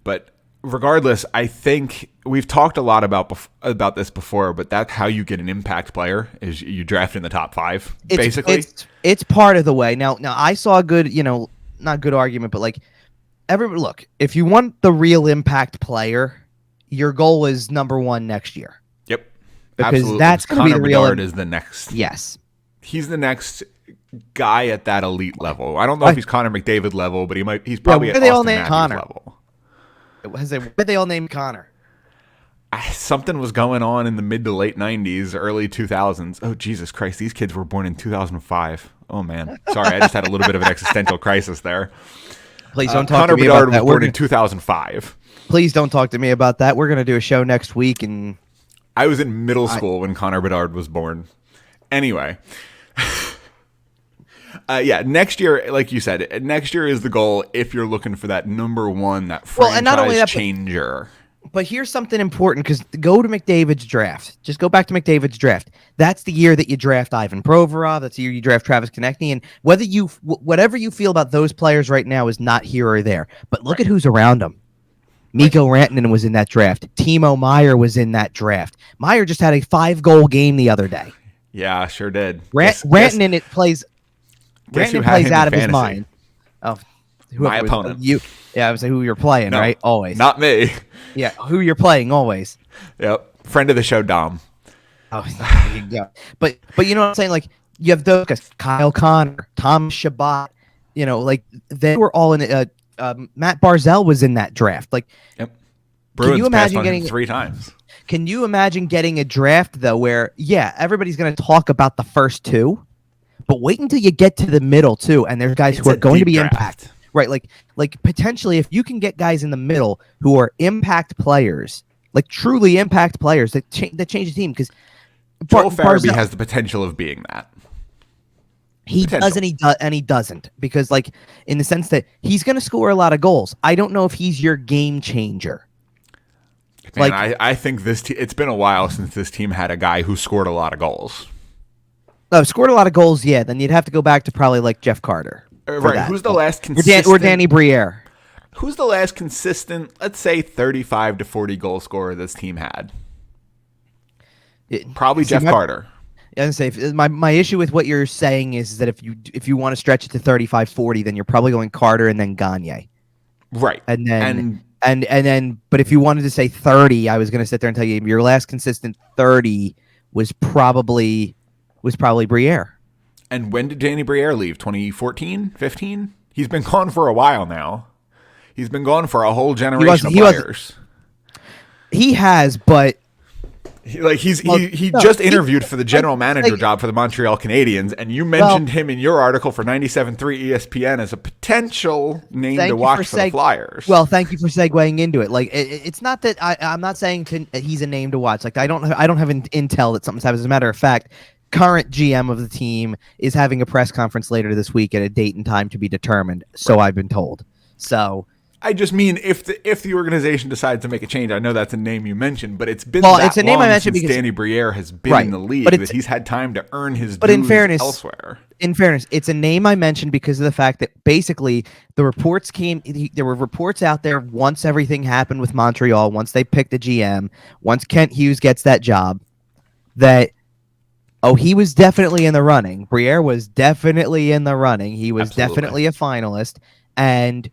But regardless, I think we've talked a lot about this before, but that's how you get an impact player, is you draft in the top 5, basically. It's part of the way. Now I saw a good, not good argument, but like, look, if you want the real impact player, your goal is number 1 next year. Yep. Because absolutely. that's going to be the real... Bedard is the next. Yes. He's the next guy at that elite level. I don't know if he's Connor McDavid level, but he's probably at Austin Matthews level. Why they all named Connor? Something was going on in the mid to late 90s, early 2000s. Oh, Jesus Christ. These kids were born in 2005. Oh, man. Sorry, I just had a little bit of an existential crisis there. Please don't talk to me about that. Connor Bedard was born in 2005. Please don't talk to me about that. We're going to do a show next week. And I was in middle school when Connor Bedard was born. Anyway. Next year, like you said, next year is the goal if you're looking for that number 1, that franchise and not only that, changer. But here's something important, because go to McDavid's draft. Just go back to McDavid's draft. That's the year that you draft Ivan Provorov. That's the year you draft Travis Konechny. And whatever you feel about those players right now is not here or there. But look at who's around them. Mikko Rantanen was in that draft. Timo Meier was in that draft. Meier just had a 5-goal game the other day. Yeah, sure did. Rantanen plays out of his mind. Oh, my opponent. You. Yeah, I would say who you're playing, right? Always. Not me. Yeah, who you're playing always. Yep. Friend of the show, Dom. Oh, there you go. But you know what I'm saying? Like, you have those guys, Kyle Connor, Tom Shabbat, like they were all in it. Matt Barzal was in that draft. Like, yep. Bruins can you imagine getting 3 times? Can you imagine getting a draft though where everybody's going to talk about the first 2, but wait until you get to the middle too, and there's guys who are going to be impact. Right, like potentially if you can get guys in the middle who are impact players, like truly impact players that change the team, because Joel Farabee has the potential of being that. He does and he doesn't, because like in the sense that he's going to score a lot of goals. I don't know if he's your game changer. Man, I think it's been a while since this team had a guy who scored a lot of goals. Oh, scored a lot of goals, yeah. Then you'd have to go back to probably like Jeff Carter. Right. Who's the last consistent? Or Danny Briere. Who's the last consistent, let's say, 35 to 40 goal scorer this team had? Probably Jeff Carter. I was gonna say my issue with what you're saying is that if you want to stretch it to 35, 40, then you're probably going Carter and then Gagne. Right. And then but if you wanted to say 30, I was going to sit there and tell you your last consistent 30 was probably Briere. And when did Danny Briere leave? 2014, 15? He's been gone for a while now. He's been gone for a whole generation of players. He has, but he just interviewed for the general manager job for the Montreal Canadiens, and you mentioned him in your article for 97.3 ESPN as a potential name to watch for the Flyers. Well, thank you for segueing into it. Like, it's not that I'm not saying he's a name to watch. Like, I don't have intel that something's happened. As a matter of fact, current GM of the team is having a press conference later this week at a date and time to be determined. So I've been told. So I just mean if the organization decides to make a change, I know that's a name you mentioned, but it's been it's a name I mentioned because Danny Briere has been in the league, but that he's had time to earn his dues elsewhere. In fairness, it's a name I mentioned because of the fact that basically the reports there were reports out there once everything happened with Montreal, once they picked the GM, once Kent Hughes gets that job, that he was definitely in the running. Briere was definitely in the running. He was definitely a finalist, and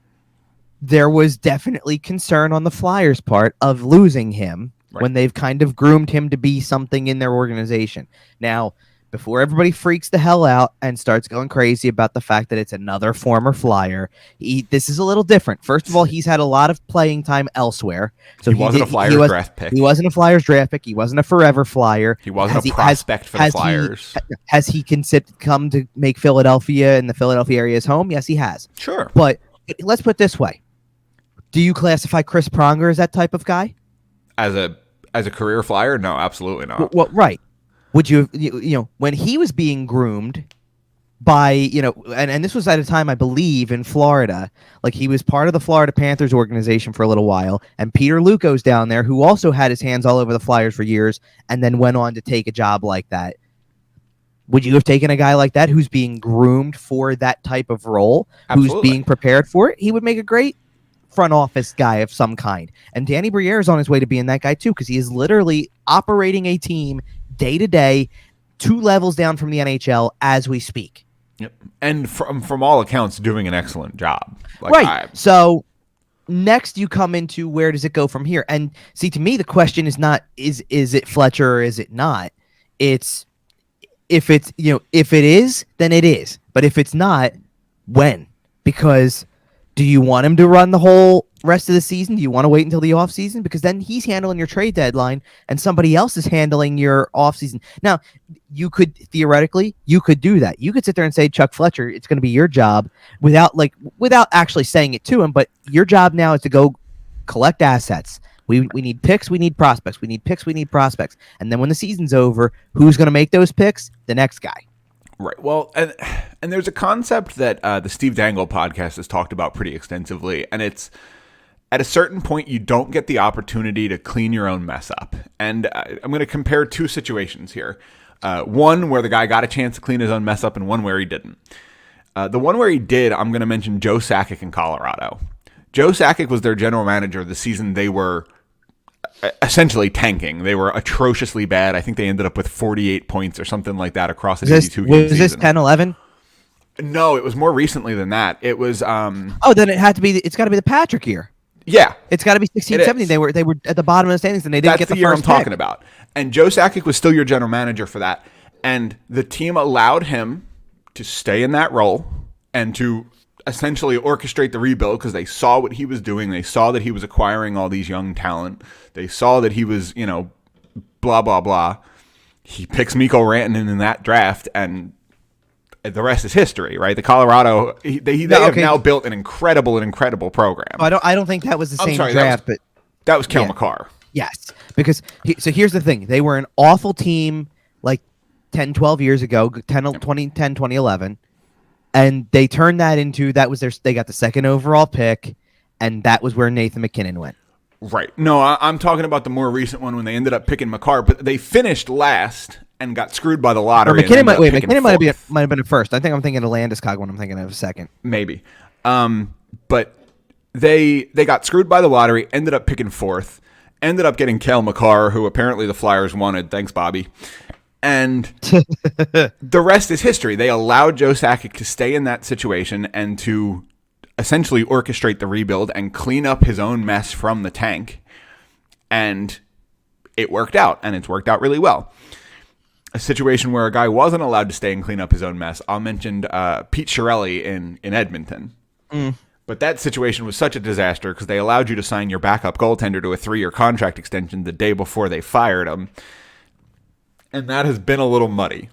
there was definitely concern on the Flyers' part of losing him when they've kind of groomed him to be something in their organization. Now, before everybody freaks the hell out and starts going crazy about the fact that it's another former Flyer, this is a little different. First of all, he's had a lot of playing time elsewhere. So he wasn't a Flyers draft pick. He wasn't a Flyers draft pick. He wasn't a forever Flyer. He wasn't a prospect for the Flyers. Has he come to make Philadelphia and the Philadelphia area his home? Yes, he has. Sure. But let's put it this way. Do you classify Chris Pronger as that type of guy? As a career Flyer? No, absolutely not. Well, right. Would you when he was being groomed by, and this was at a time, I believe, in Florida, like he was part of the Florida Panthers organization for a little while, and Peter Luko's down there, who also had his hands all over the Flyers for years, and then went on to take a job like that. Would you have taken a guy like that who's being groomed for that type of role, Absolutely. who's being prepared for it? He would make a great front office guy of some kind. And Danny Briere is on his way to being that guy too, because he is literally operating a team day to day, 2 levels down from the NHL as we speak. Yep. And from all accounts, doing an excellent job. So next you come into where does it go from here? And see, to me, the question is not, is it Fletcher or is it not? It's, if it is, then it is. But if it's not, when? Because do you want him to run the whole rest of the season? Do you want to wait until the offseason? Because then he's handling your trade deadline and somebody else is handling your offseason. Now, you could theoretically do that. You could sit there and say, Chuck Fletcher, it's going to be your job without actually saying it to him. But your job now is to go collect assets. We need picks. We need prospects. We need picks. We need prospects. And then when the season's over, who's going to make those picks? The next guy. Right. Well, and there's a concept that the Steve Dangle podcast has talked about pretty extensively, and it's at a certain point you don't get the opportunity to clean your own mess up. And I'm going to compare 2 situations here. One where the guy got a chance to clean his own mess up, and one where he didn't. The one where he did, I'm going to mention Joe Sakic in Colorado. Joe Sakic was their general manager the season they were essentially tanking. They were atrociously bad. I think they ended up with 48 points or something like that across an 82 game season. Was this 10-11? No, it was more recently than that. It was then it's got to be the Patrick year. Yeah. It's got to be 16-17. They were at the bottom of the standings and they didn't get the year first I'm talking about. And Joe Sakic was still your general manager for that. And the team allowed him to stay in that role and to essentially orchestrate the rebuild because they saw what he was doing. They saw that he was acquiring all these young talent. They saw that he was, blah, blah, blah. He picks Mikko Rantanen in that draft, and the rest is history, right? The Colorado, they have now built an incredible program. I don't think that was the same draft, but that was Cale Makar. Yes, because so here's the thing. They were an awful team like 10, 12 years ago, 2011. And they turned that into they got the 2nd overall pick, and that was where Nathan MacKinnon went. Right. No, I'm talking about the more recent one when they ended up picking Makar, but they finished last and got screwed by the lottery. MacKinnon might have been a first. I think I'm thinking of Landeskog when I'm thinking of a second. Maybe. But they got screwed by the lottery, ended up picking 4th, ended up getting Cale Makar, who apparently the Flyers wanted. Thanks, Bobby. And the rest is history. They allowed Joe Sakic to stay in that situation and to essentially orchestrate the rebuild and clean up his own mess from the tank. And it worked out, and it's worked out really well. A situation where a guy wasn't allowed to stay and clean up his own mess, I'll mention Pete Chiarelli in Edmonton. But that situation was such a disaster because they allowed you to sign your backup goaltender to a 3-year contract extension the day before they fired him. And that has been a little muddy.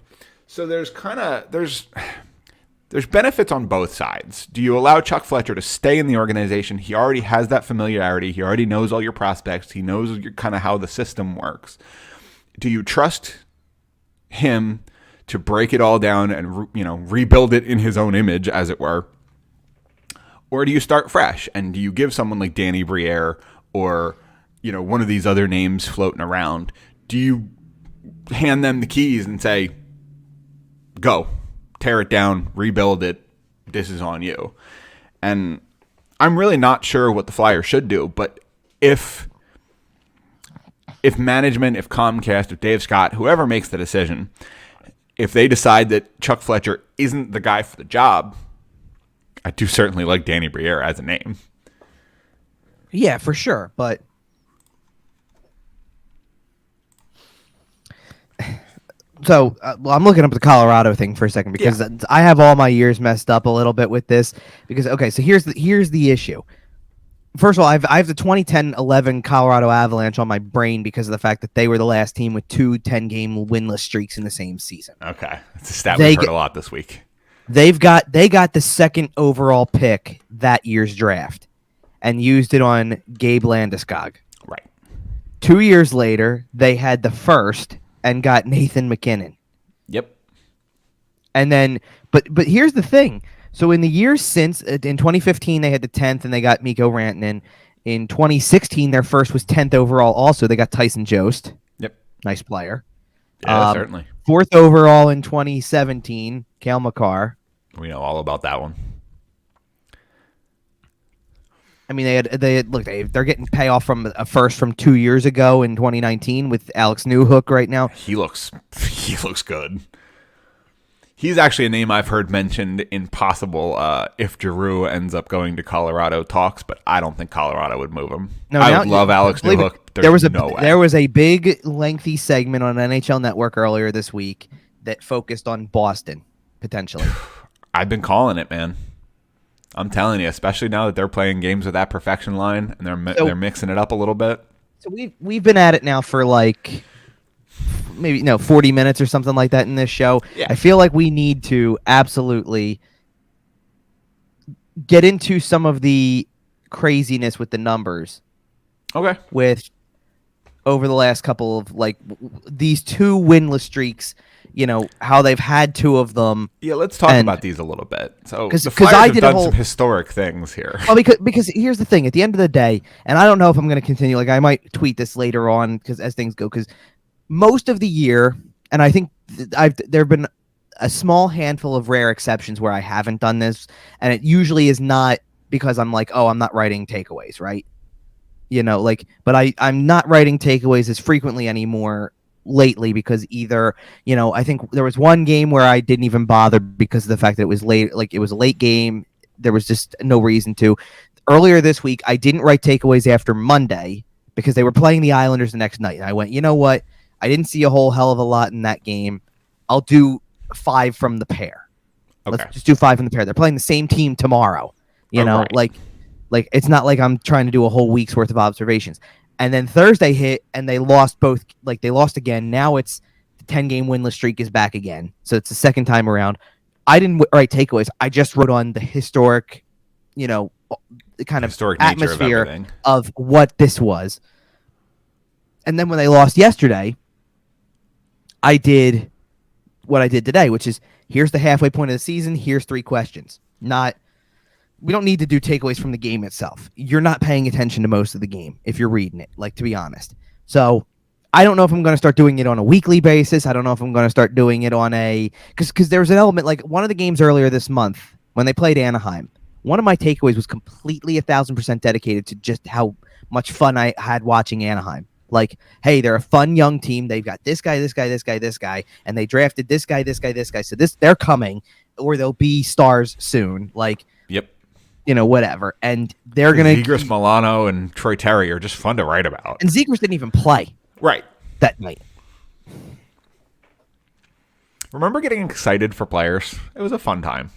So there's benefits on both sides. Do you allow Chuck Fletcher to stay in the organization? He already has that familiarity. He already knows all your prospects. He knows kind of how the system works. Do you trust him to break it all down and rebuild it in his own image, as it were? Or do you start fresh? And do you give someone like Danny Briere or one of these other names floating around? Do you hand them the keys and say, go, tear it down, rebuild it, this is on you? And I'm really not sure what the Flyers should do, but if management, if Comcast, if Dave Scott, whoever makes the decision, if they decide that Chuck Fletcher isn't the guy for the job, I do certainly like Danny Briere as a name. Yeah, for sure. But so well, I'm looking up the Colorado thing for a second because Yeah. I have all my years messed up a little bit with this. Because okay, so here's the issue. First of all, I have the 2010-11 Colorado Avalanche on my brain because of the fact that they were the last team with 2 10-game winless streaks in the same season. Okay. It's a stat we've heard a lot this week. They got the second overall pick that year's draft and used it on Gabe Landeskog. Right. 2 years later, they had the first and got Nathan McKinnon. Yep. And then, but here's the thing. So in the years since, in 2015, they had the 10th and they got Mikko Rantanen. In 2016, their first was 10th overall. Also, they got Tyson Jost. Yep. Nice player. Yeah, certainly. 4th overall in 2017, Cale Makar. We know all about that one. I mean, they're getting payoff from a first from 2 years ago in 2019 with Alex Newhook right now. He looks good. He's actually a name I've heard mentioned in possible if Giroux ends up going to Colorado talks, but I don't think Colorado would move him. No, I would love Alex Newhook. There was a big lengthy segment on NHL Network earlier this week that focused on Boston potentially. I've been calling it, man. I'm telling you, especially now that they're playing games with that perfection line and they're mixing it up a little bit. So we've been at it now for like maybe 40 minutes or something like that in this show. Yeah. I feel like we need to absolutely get into some of the craziness with the numbers. Okay. With over the last couple of these 2 winless streaks, how they've had 2 of them. Yeah, let's talk about these a little bit. So the Flyers have done some historic things here. Well, because here's the thing. At the end of the day, and I don't know if I'm going to continue. I might tweet this later on because as things go, because most of the year, and I think there have been a small handful of rare exceptions where I haven't done this, and it usually is not because I'm like, oh, I'm not writing takeaways, right? But I'm not writing takeaways as frequently anymore lately because either, I think there was one game where I didn't even bother because of the fact that it was late, it was a late game. There was just no reason to. Earlier this week, I didn't write takeaways after Monday because they were playing the Islanders the next night. And I went, you know what? I didn't see a whole hell of a lot in that game. I'll do 5 from the pair. Okay. Let's just do 5 from the pair. They're playing the same team tomorrow. Right. Like it's not like I'm trying to do a whole week's worth of observations. And then Thursday hit and they lost both. They lost again. Now it's the 10-game winless streak is back again. So it's the second time around. I didn't write takeaways. I just wrote on the historic, kind of historic atmosphere of what this was. And then when they lost yesterday, I did what I did today, which is here's the halfway point of the season. Here's 3 questions. We don't need to do takeaways from the game itself. You're not paying attention to most of the game if you're reading it, to be honest. So I don't know if I'm going to start doing it on a weekly basis. I don't know if I'm going to start doing it on because there's an element, one of the games earlier this month when they played Anaheim, one of my takeaways was completely 1,000% dedicated to just how much fun I had watching Anaheim. Hey, they're a fun young team. They've got this guy, this guy, this guy, this guy, and they drafted this guy, this guy, this guy. So they're coming, or they'll be stars soon. Yep. Whatever. And they're going to... Zegras, Milano, and Troy Terry are just fun to write about. And Zegras didn't even play. Right. That night. Remember getting excited for players? It was a fun time.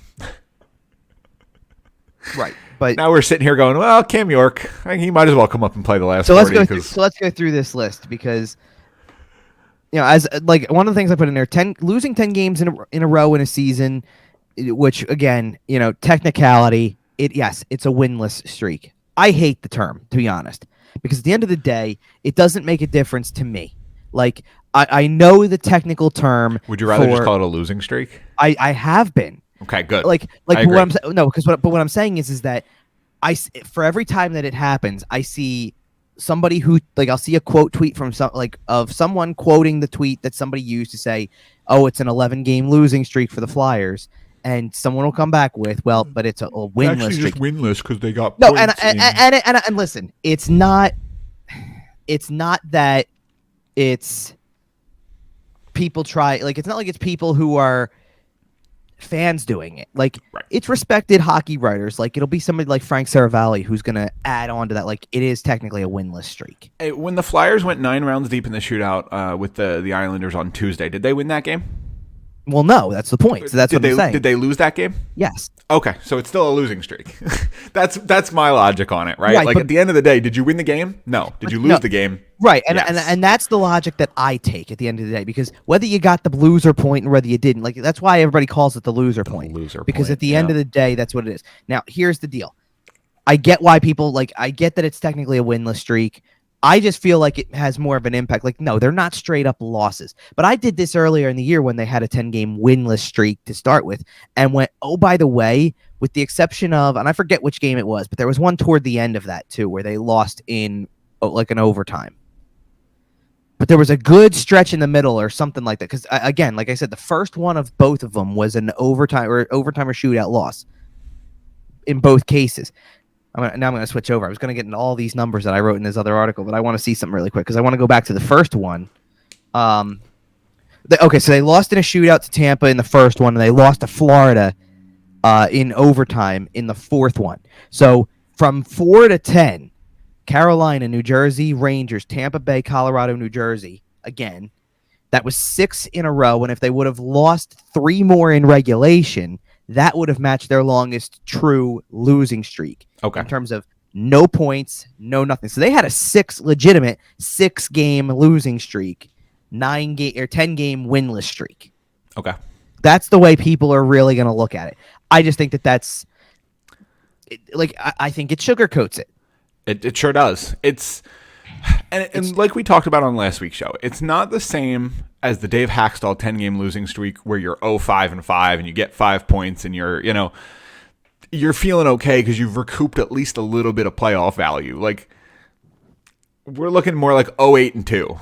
Right. But now we're sitting here going, well, Cam York, he might as well come up and play the last 40. Let's go through this list because... as one of the things I put in there, losing 10 games in a row in a season, which again, technicality, it's a winless streak. I hate the term, to be honest, because at the end of the day, it doesn't make a difference to me. I know the technical term. Would you rather just call it a losing streak? I have been. Okay, good. What I'm saying is that for every time that it happens, I see somebody who I'll see a quote tweet from of someone quoting the tweet that somebody used to say, "Oh, it's an 11-game losing streak for the Flyers," and someone will come back with, "Well, but it's a winless actually streak." Just winless because they got no, and listen, it's not that it's people try it's not like it's people who are fans doing it. Like, Right. it's respected hockey writers. Like, it'll be somebody like Frank Saravalli who's going to add on to that. Like, it is technically a winless streak. Hey, when the Flyers went 9 rounds deep in the shootout with the Islanders on Tuesday, did they win that game? Well, no, that's the point. So that's what I'm saying. Did they lose that game? Yes. Okay, so it's still a losing streak. That's my logic on it, right? Right, like but, at the end of the day, did you win the game? No. Did you lose the game? Right, and, Yes. and that's the logic that I take at the end of the day, because whether you got the loser point and whether you didn't, like, that's why everybody calls it the loser point. Because at the end of the day, that's what it is. Now, here's the deal. I get why people I get that it's technically a winless streak. I just feel like it has more of an impact. Like, no, they're not straight up losses. But I did this earlier in the year when they had a 10-game winless streak to start with, and went, oh, by the way, with the exception of, and I forget which game it was, but there was one toward the end of that too, where they lost in like an overtime. But there was a good stretch in the middle or something like that. Because again, like I said, the first one of both of them was an overtime or shootout loss in both cases. Now I'm going to switch over. I was going to get into all these numbers that I wrote in this other article, but I want to see something really quick because I want to go back to the first one. Okay, so they lost in a shootout to Tampa in the first one, and they lost to Florida in overtime in the fourth one. So from 4 to 10, Carolina, New Jersey, Rangers, Tampa Bay, Colorado, New Jersey, again, that was 6 in a row, and if they would have lost 3 more in regulation, that would have matched their longest true losing streak. Okay. In terms of no points, no nothing. So they had a legitimate 6-game losing streak, 10-game winless streak. Okay. That's the way people are really going to look at it. I just think that's I think it sugarcoats it. It sure does. And like we talked about on last week's show, it's not the same as the Dave Haxtell 10-game losing streak where you're 0-5-5 and you get 5 points and you're feeling okay because you've recouped at least a little bit of playoff value. Like, we're looking more like 0-8-2,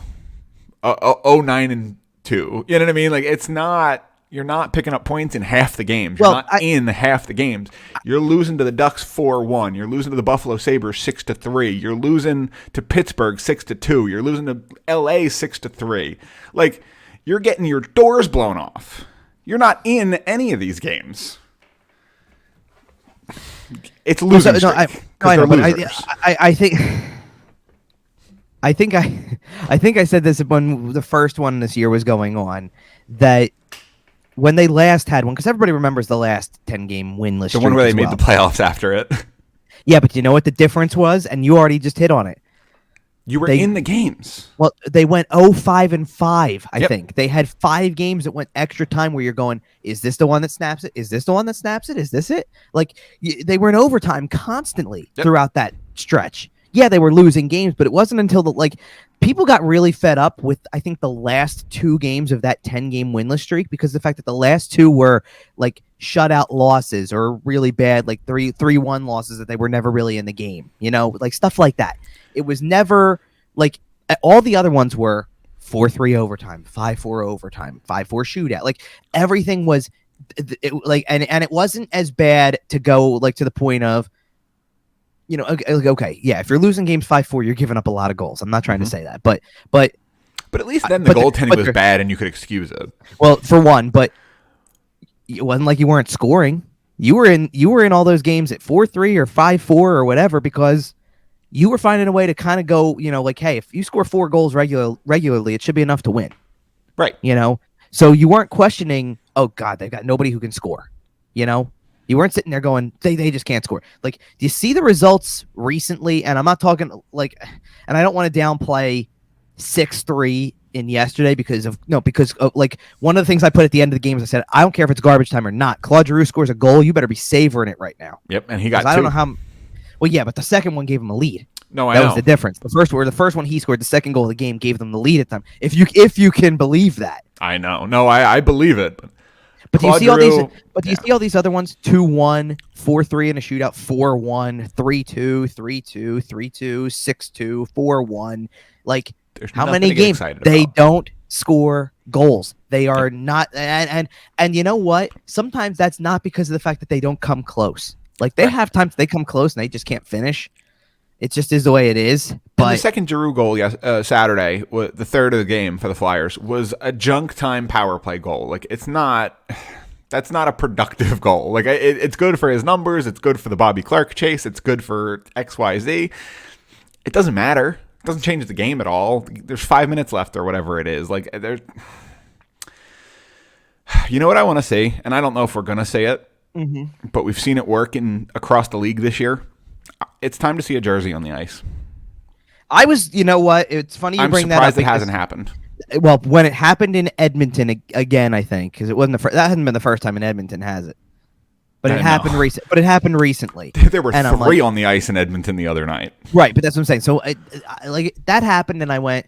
0-9-2. You know what I mean? Like, you're not picking up points in half the games. You're not in half the games. You're losing to the Ducks 4-1. You're losing to the Buffalo Sabres 6-3. You're losing to Pittsburgh 6-2. You're losing to LA 6-3. Like, you're getting your doors blown off. You're not in any of these games. It's losing streak. I think I said this when the first one this year was going on, that when they last had one, because everybody remembers the last 10-game winless streak. The one where they made the playoffs after it. Yeah, but you know what the difference was? And you already just hit on it. You were in the games. Well, they went 0-5-5, I think. They had 5 games that went extra time where you're going, is this the one that snaps it? Is this the one that snaps it? Is this it? Like, they were in overtime constantly throughout that stretch. Yeah, they were losing games, but it wasn't until people got really fed up with, I think, the last 2 games of that 10-game winless streak, because the fact that the last 2 were like shutout losses or really bad, like 3-1 losses that they were never really in the game, like stuff like that. It was never like all the other ones were 4-3 overtime, 5-4 overtime, 5-4 shootout. Like, everything was and it wasn't as bad to go to the point of, okay, yeah, if you're losing games 5-4, you're giving up a lot of goals. I'm not trying to say that, but at least then the goaltending was bad and you could excuse it. Well, for one, but it wasn't like you weren't scoring. You were in all those games at 4-3 or 5-4 or whatever, because you were finding a way to kind of go, hey, if you score 4 goals regularly, it should be enough to win. Right. So you weren't questioning, oh God, they've got nobody who can score. You weren't sitting there going, they just can't score. Like, do you see the results recently? And I'm not talking and I don't want to downplay 6-3 in yesterday because one of the things I put at the end of the game is I said, I don't care if it's garbage time or not. Claude Giroux scores a goal, you better be savoring it right now. Yep, and he got 2. I don't know how. Well, yeah, but the second one gave him a lead. No, I know. That was the difference. The first one he scored, the second goal of the game gave them the lead at the time. If you can believe that. I know. No, I believe it. But do you see all these? But do you see all these other ones? 2-1, 4-3 in a shootout, 4-1, 3-2, 3-2, 3-2, 6-2, 4-1. Like, how many games they don't score goals? They are not, and you know what? Sometimes that's not because of the fact that they don't come close. Like, they have times they come close and they just can't finish. It just is the way it is. But and the second Giroux goal Saturday, the third of the game for the Flyers, was a junk time power play goal. Like, it's not That's not a productive goal. Like it's good for his numbers. It's good for the Bobby Clark chase. It's good for XYZ. It doesn't matter. It doesn't change the game at all. There's 5 minutes left or whatever it is. Like there's, you know what I want to say, and I don't know if we're gonna say it, but we've seen it work across the league this year. It's time to see a jersey on the ice. You know what? It's funny you bring that up. I'm surprised it hasn't happened. Well, when it happened in Edmonton again, I think, because it wasn't that hasn't been the first time in Edmonton, has it? But it happened recent. But it happened recently. There were three on the ice in Edmonton the other night. Right, but that's what I'm saying. So, like that happened, and I went.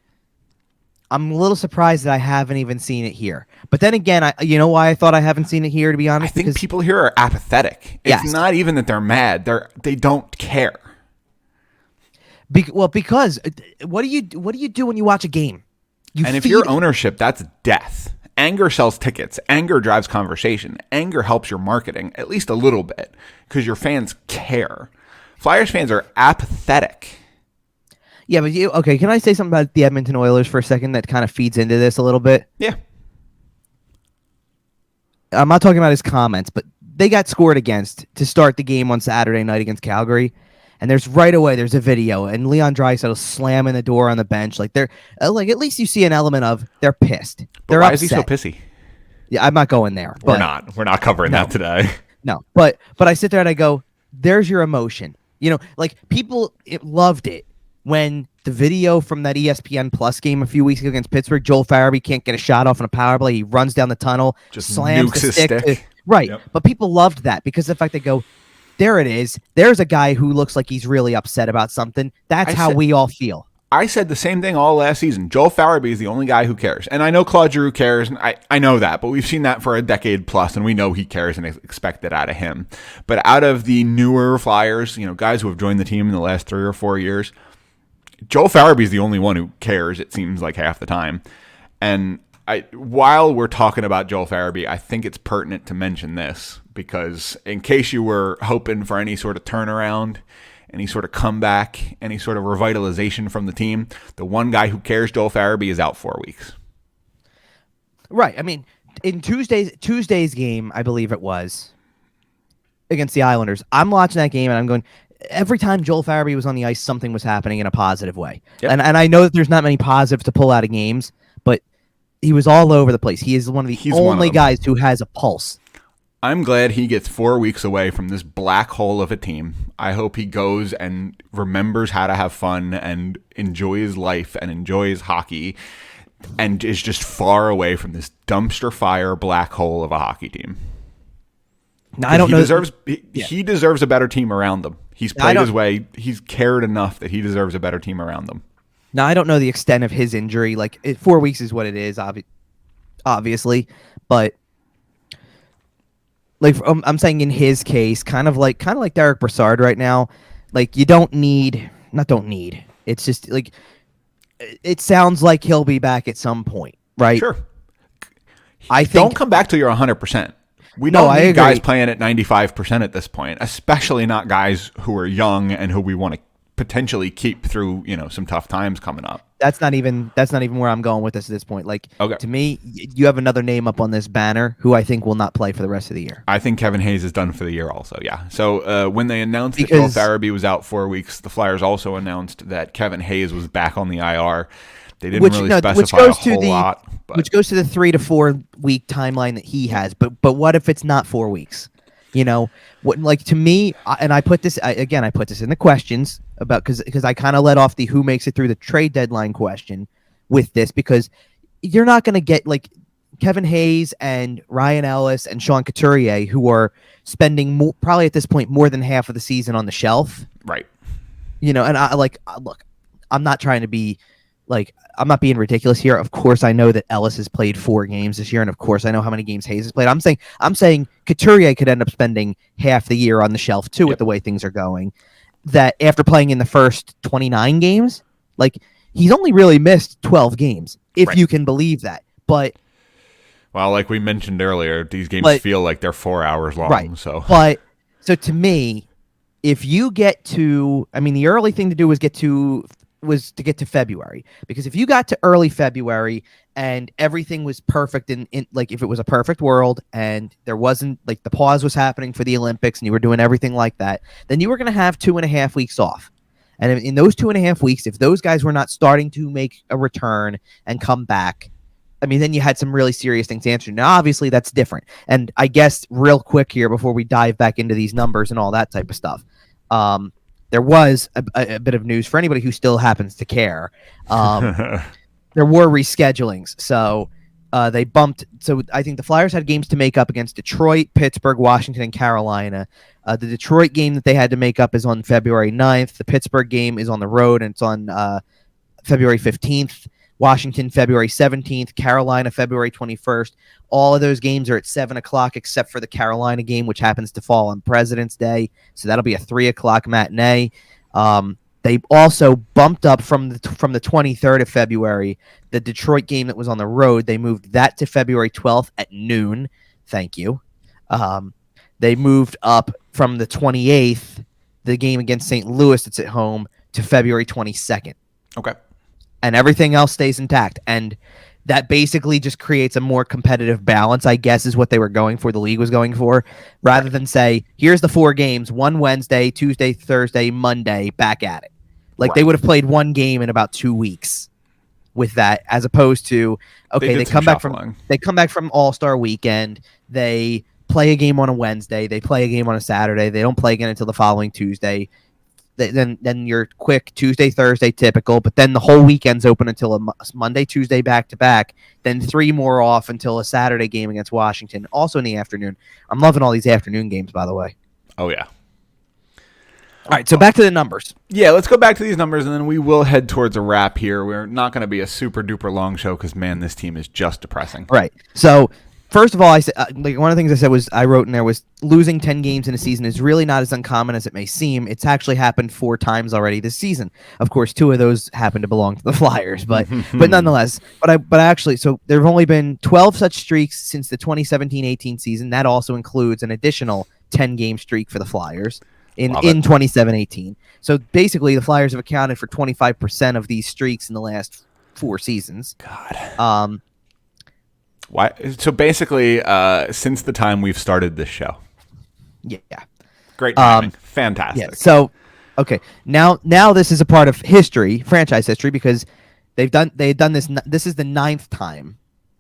I'm a little surprised that I haven't even seen it here. But then again, you know why I thought I haven't seen it here? To be honest, I think people here are apathetic. It's not even that they're mad; they don't care. Because what do you do when you watch a game? If you're ownership, that's death. Anger sells tickets. Anger drives conversation. Anger helps your marketing, at least a little bit, because your fans care. Flyers fans are apathetic. Yeah, but okay, can I say something about the Edmonton Oilers for a second that kind of feeds into this a little bit? Yeah. I'm not talking about his comments, but they got scored against to start the game on Saturday night against Calgary. And there's a video, and Leon Draisaitl slamming the door on the bench. Like they're like, at least you see an element of they're pissed. They're why upset. is he so pissy? Yeah, I'm not going there. We're not covering that today. No, but I sit there and I go, there's your emotion. You know, like people loved it when the video from that ESPN Plus game a few weeks ago against Pittsburgh, Joel Farabee can't get a shot off on a power play. He runs down the tunnel, just slams nukes the his stick. Right, yep. But people loved that because of the fact they go, there it is. There's a guy who looks like he's really upset about something. That's how we all feel. I said the same thing all last season. Joel Farabee is the only guy who cares. And I know Claude Giroux cares, and I know that, but we've seen that for a decade plus, and we know he cares and expect it out of him. But out of the newer Flyers, guys who have joined the team in the last 3 or 4 years, Joel Farabee is the only one who cares, it seems like half the time. And while we're talking about Joel Farabee, I think it's pertinent to mention this, because in case you were hoping for any sort of turnaround, any sort of comeback, any sort of revitalization from the team, the one guy who cares, Joel Farabee, is out 4 weeks. Right. I mean, in Tuesday's game, I believe it was, against the Islanders, I'm watching that game and I'm going, every time Joel Farabee was on the ice, something was happening in a positive way. Yep. And I know that there's not many positives to pull out of games, but he was all over the place. He is one of the only guys who has a pulse. I'm glad he gets 4 weeks away from this black hole of a team. I hope he goes and remembers how to have fun and enjoys life and enjoys hockey and is just far away from this dumpster fire black hole of a hockey team. Now, I don't know. He deserves a better team around him. He's played his way. He's cared enough that he deserves a better team around him. Now, I don't know the extent of his injury. Like 4 weeks is what it is, obviously, but like I'm saying in his case, kind of like Derek Brassard right now. Like you don't need. It's just like it sounds like he'll be back at some point, right? Sure. Don't come back till you're 100%. We don't need agree. Guys playing at 95% at this point, especially not guys who are young and who we want to potentially keep through, some tough times coming up. That's not even where I'm going with this at this point. Like, okay. To me, you have another name up on this banner who I think will not play for the rest of the year. I think Kevin Hayes is done for the year also, yeah. So when they announced that Joel Farabee was out 4 weeks, the Flyers also announced that Kevin Hayes was back on the IR. They didn't really specify a whole lot. But. Which goes to the 3 to 4 week timeline that he has. But what if it's not 4 weeks? To me, and I put this in the questions about because I kind of let off the who makes it through the trade deadline question with this, because you're not going to get like Kevin Hayes and Ryan Ellis and Sean Couturier, who are spending probably at this point more than half of the season on the shelf. Right. And look, I'm not trying to be I'm not being ridiculous here. Of course, I know that Ellis has played 4 games this year, and of course, I know how many games Hayes has played. I'm saying Couturier could end up spending half the year on the shelf too, with the way things are going. That after playing in the first 29 games, like he's only really missed 12 games, if you can believe that. But well, like we mentioned earlier, these games feel like they're 4 hours long. Right. So to me, if you get to, the early thing to do is get to was to get to February, because if you got to early February and everything was perfect in like if it was a perfect world and there wasn't like the pause was happening for the Olympics and you were doing everything like that, then you were going to have 2.5 weeks off. And in those 2.5 weeks, if those guys were not starting to make a return and come back, I mean, then you had some really serious things to answer. Now, obviously, that's different. And I guess real quick here before we dive back into these numbers and all that type of stuff, there was a bit of news for anybody who still happens to care. There were reschedulings. So they bumped. So I think the Flyers had games to make up against Detroit, Pittsburgh, Washington, and Carolina. The Detroit game that they had to make up is on February 9th. The Pittsburgh game is on the road, and it's on February 15th. Washington, February 17th. Carolina, February 21st. All of those games are at 7 o'clock, except for the Carolina game, which happens to fall on President's Day. So that'll be a 3 o'clock matinee. They also bumped up from the 23rd of February. The Detroit game that was on the road, they moved that to February 12th at noon. Thank you. They moved up from the 28th, the game against St. Louis that's at home, to February 22nd. Okay. And everything else stays intact. And that basically just creates a more competitive balance, I guess, is what they were going for, the league was going for, rather than say, here's the 4 games, one Wednesday, Tuesday, Thursday, Monday, back at it. Like they would have played one game in about 2 weeks with that, as opposed to, okay, they come back from All-Star weekend, they play a game on a Wednesday, they play a game on a Saturday, they don't play again until the following Tuesday. Then you're quick Tuesday, Thursday, typical, but then the whole weekend's open until a Monday, Tuesday back-to-back, then 3 more off until a Saturday game against Washington, also in the afternoon. I'm loving all these afternoon games, by the way. Oh, yeah. All right, so back to the numbers. Yeah, let's go back to these numbers, and then we will head towards a wrap here. We're not going to be a super-duper long show because, man, this team is just depressing. Right. So, first of all, I said like one of the things I said was I wrote in there was losing 10 games in a season is really not as uncommon as it may seem. It's actually happened 4 times already this season. Of course, 2 of those happen to belong to the Flyers, but nonetheless. But actually, so there have only been 12 such streaks since the 2017-18 season. That also includes an additional 10-game streak for the Flyers in 27-18. So basically, the Flyers have accounted for 25% of these streaks in the last 4 seasons. God. Why? So basically, since the time we've started this show. Yeah. Great timing. Fantastic. Yeah. So, okay. Now this is a part of history, franchise history, because they had done this. This is the 9th time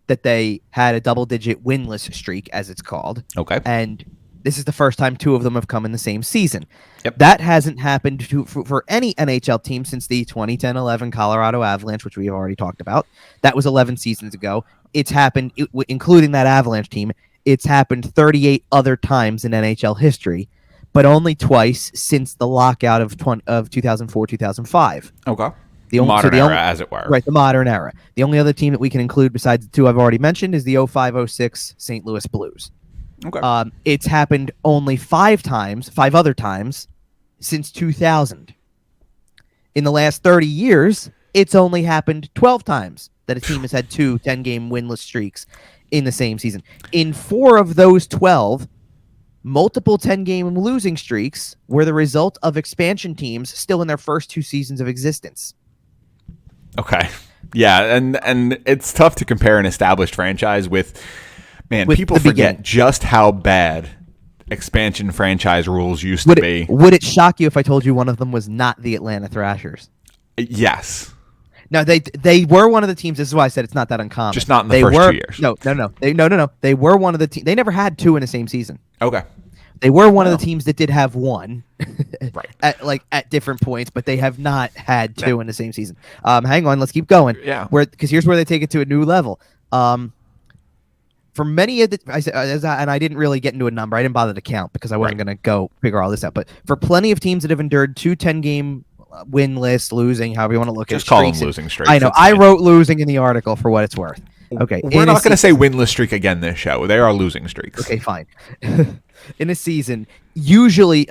that they had a double-digit winless streak, as it's called. Okay. And this is the first time 2 of them have come in the same season. Yep. That hasn't happened for any NHL team since the 2010-11 Colorado Avalanche, which we have already talked about. That was 11 seasons ago. It's happened, including that Avalanche team, it's happened 38 other times in NHL history, but only twice since the lockout of 2004-2005. Okay. The modern era, as it were. Right, the modern era. The only other team that we can include besides the 2 I've already mentioned is the 05-06 St. Louis Blues. Okay. It's happened only 5 other times, since 2000. In the last 30 years, it's only happened 12 times that a team has had 2 10-game winless streaks in the same season. In 4 of those 12, multiple 10-game losing streaks were the result of expansion teams still in their first 2 seasons of existence. Okay. Yeah, and it's tough to compare an established franchise with people forget just how bad expansion franchise rules used to be. Would it shock you if I told you one of them was not the Atlanta Thrashers? Yes. No, they were one of the teams. This is why I said it's not that uncommon. Just not in the first 2 years. No. They were one of the teams. They never had 2 in the same season. Okay. They were one of the teams that did have 1, right? at different points, but they have not had 2 in the same season. Hang on, let's keep going. Yeah. Because here's where they take it to a new level. For many of the, and I didn't really get into a number. I didn't bother to count because I wasn't going to go figure all this out. But for plenty of teams that have endured 2 10-game winless, losing, however you want to look at it. Just call them losing streaks. I know. I wrote losing in the article for what it's worth. Okay. We're not going to say winless streak again this show. They are losing streaks. Okay, fine. In a season, usually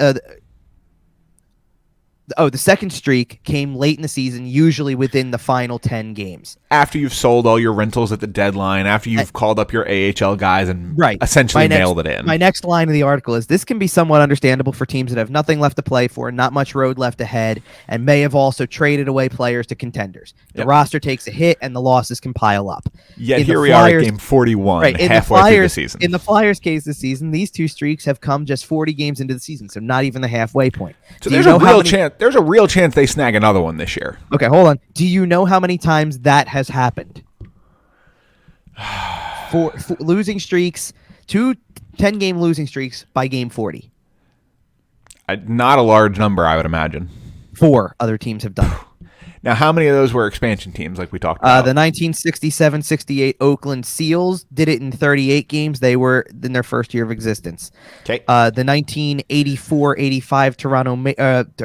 the second streak came late in the season, usually within the final 10 games. After you've sold all your rentals at the deadline, after you've called up your AHL guys and essentially nailed it in. My next line of the article is, this can be somewhat understandable for teams that have nothing left to play for, not much road left ahead, and may have also traded away players to contenders. The roster takes a hit and the losses can pile up. Yet here we are at game 41, halfway through the season. In the Flyers' case this season, these two streaks have come just 40 games into the season, so not even the halfway point. So there's a real chance they snag another one this year. Okay, hold on. Do you know how many times that has happened? For losing streaks, 2 10-game losing streaks by game 40. Not a large number, I would imagine. 4 other teams have done it. Now, how many of those were expansion teams like we talked about? The 1967-68 Oakland Seals did it in 38 games. They were in their first year of existence. Okay. The 1984-85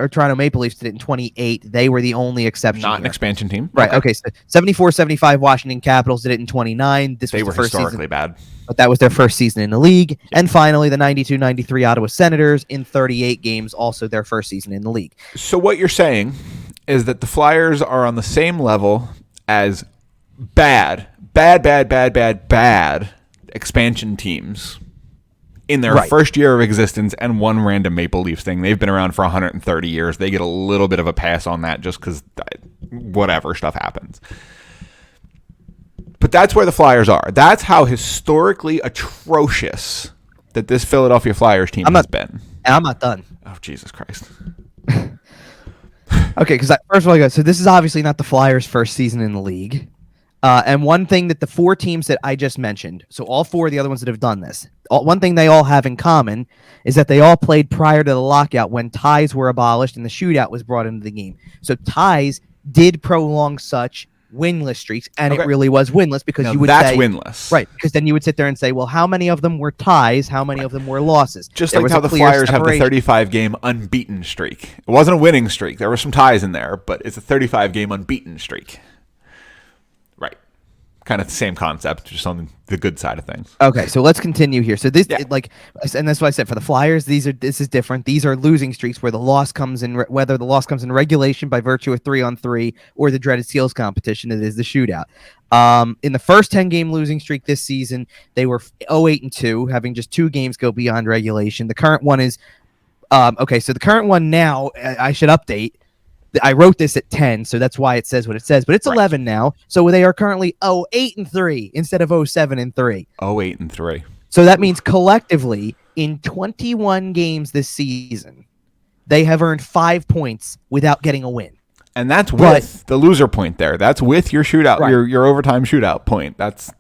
Toronto Maple Leafs did it in 28. They were the only exception. Not an expansion team. Right. Okay. So 74-75 Washington Capitals did it in 29. They were historically bad. But that was their first season in the league. Yeah. And finally, the 92-93 Ottawa Senators in 38 games, also their first season in the league. So what you're saying is that the Flyers are on the same level as bad expansion teams in their first year of existence and one random Maple Leafs thing. They've been around for 130 years. They get a little bit of a pass on that just because whatever stuff happens. But that's where the Flyers are. That's how historically atrocious that this Philadelphia Flyers team has been. I'm not done. Oh, Jesus Christ. Okay, because first of all, so this is obviously not the Flyers' first season in the league. And one thing that the 4 teams that I just mentioned, so all 4 of the other ones that have done this, one thing they all have in common is that they all played prior to the lockout when ties were abolished and the shootout was brought into the game. So ties did prolong such winless streaks, and it really was winless because you would say winless, right? Because then you would sit there and say, well, how many of them were ties? How many of them were losses? Just like how the Flyers have the 35-game unbeaten streak. It wasn't a winning streak. There were some ties in there, but it's a 35-game unbeaten streak. Right. Kind of the same concept, just on the good side of things. Okay, so let's continue here. So this, and that's what I said for the Flyers. This is different. These are losing streaks where the loss comes in, whether the loss comes in regulation by virtue of 3-on-3 or the dreaded seals competition. It is the shootout. In the first 10-game losing streak this season, they were 0-8-2, having just 2 games go beyond regulation. The current one is okay. So the current one now, I should update. I wrote this at 10, so that's why it says what it says. But it's 11 now, so they are currently 0-8-3 instead of 0-7-3. 0-8-3. So that means collectively, in 21 games this season, they have earned 5 points without getting a win. And that's with the loser point there. That's with your shootout, your overtime shootout point. That's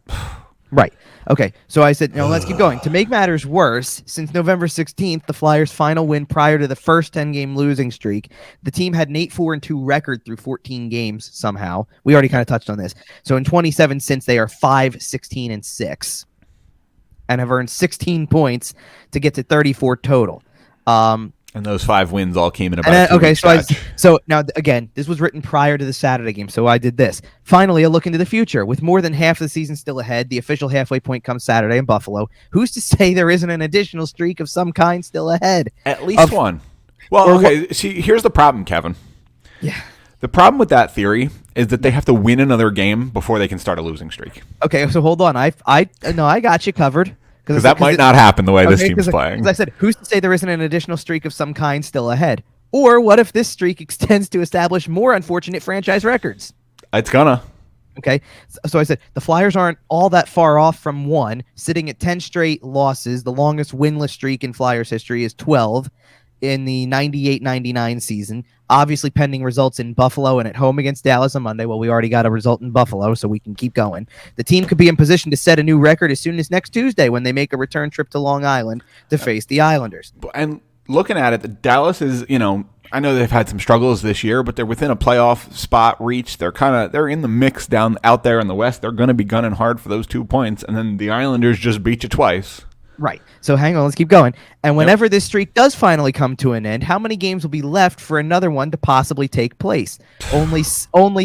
right. Okay, so I said, let's keep going. To make matters worse, since November 16th, the Flyers' final win prior to the first 10-game losing streak, the team had an 8-4-2 record through 14 games somehow. We already kind of touched on this. So in 27 since, they are 5-16-6 and have earned 16 points to get to 34 total. And those 5 wins all came in about a stretch. So now, again, this was written prior to the Saturday game, so I did this. Finally, a look into the future. With more than half the season still ahead, the official halfway point comes Saturday in Buffalo. Who's to say there isn't an additional streak of some kind still ahead? At least one. Well, okay, see, here's the problem, Kevin. Yeah. The problem with that theory is that they have to win another game before they can start a losing streak. Okay, so hold on. I got you covered. Because that might not happen the way this team's playing. As I said, who's to say there isn't an additional streak of some kind still ahead? Or what if this streak extends to establish more unfortunate franchise records? It's gonna. Okay, so I said the Flyers aren't all that far off from 1, sitting at 10 straight losses. The longest winless streak in Flyers history is 12 in the 98-99 season. Obviously pending results in Buffalo and at home against Dallas on Monday. Well, we already got a result in Buffalo, so we can keep going. The team could be in position to set a new record as soon as next Tuesday when they make a return trip to Long Island to face the Islanders. And looking at it, Dallas is, I know they've had some struggles this year, but they're within a playoff spot reach. They're in the mix out there in the West. They're going to be gunning hard for those 2 points, and then the Islanders just beat you twice. Right. So hang on, let's keep going. And whenever this streak does finally come to an end, how many games will be left for another one to possibly take place? Only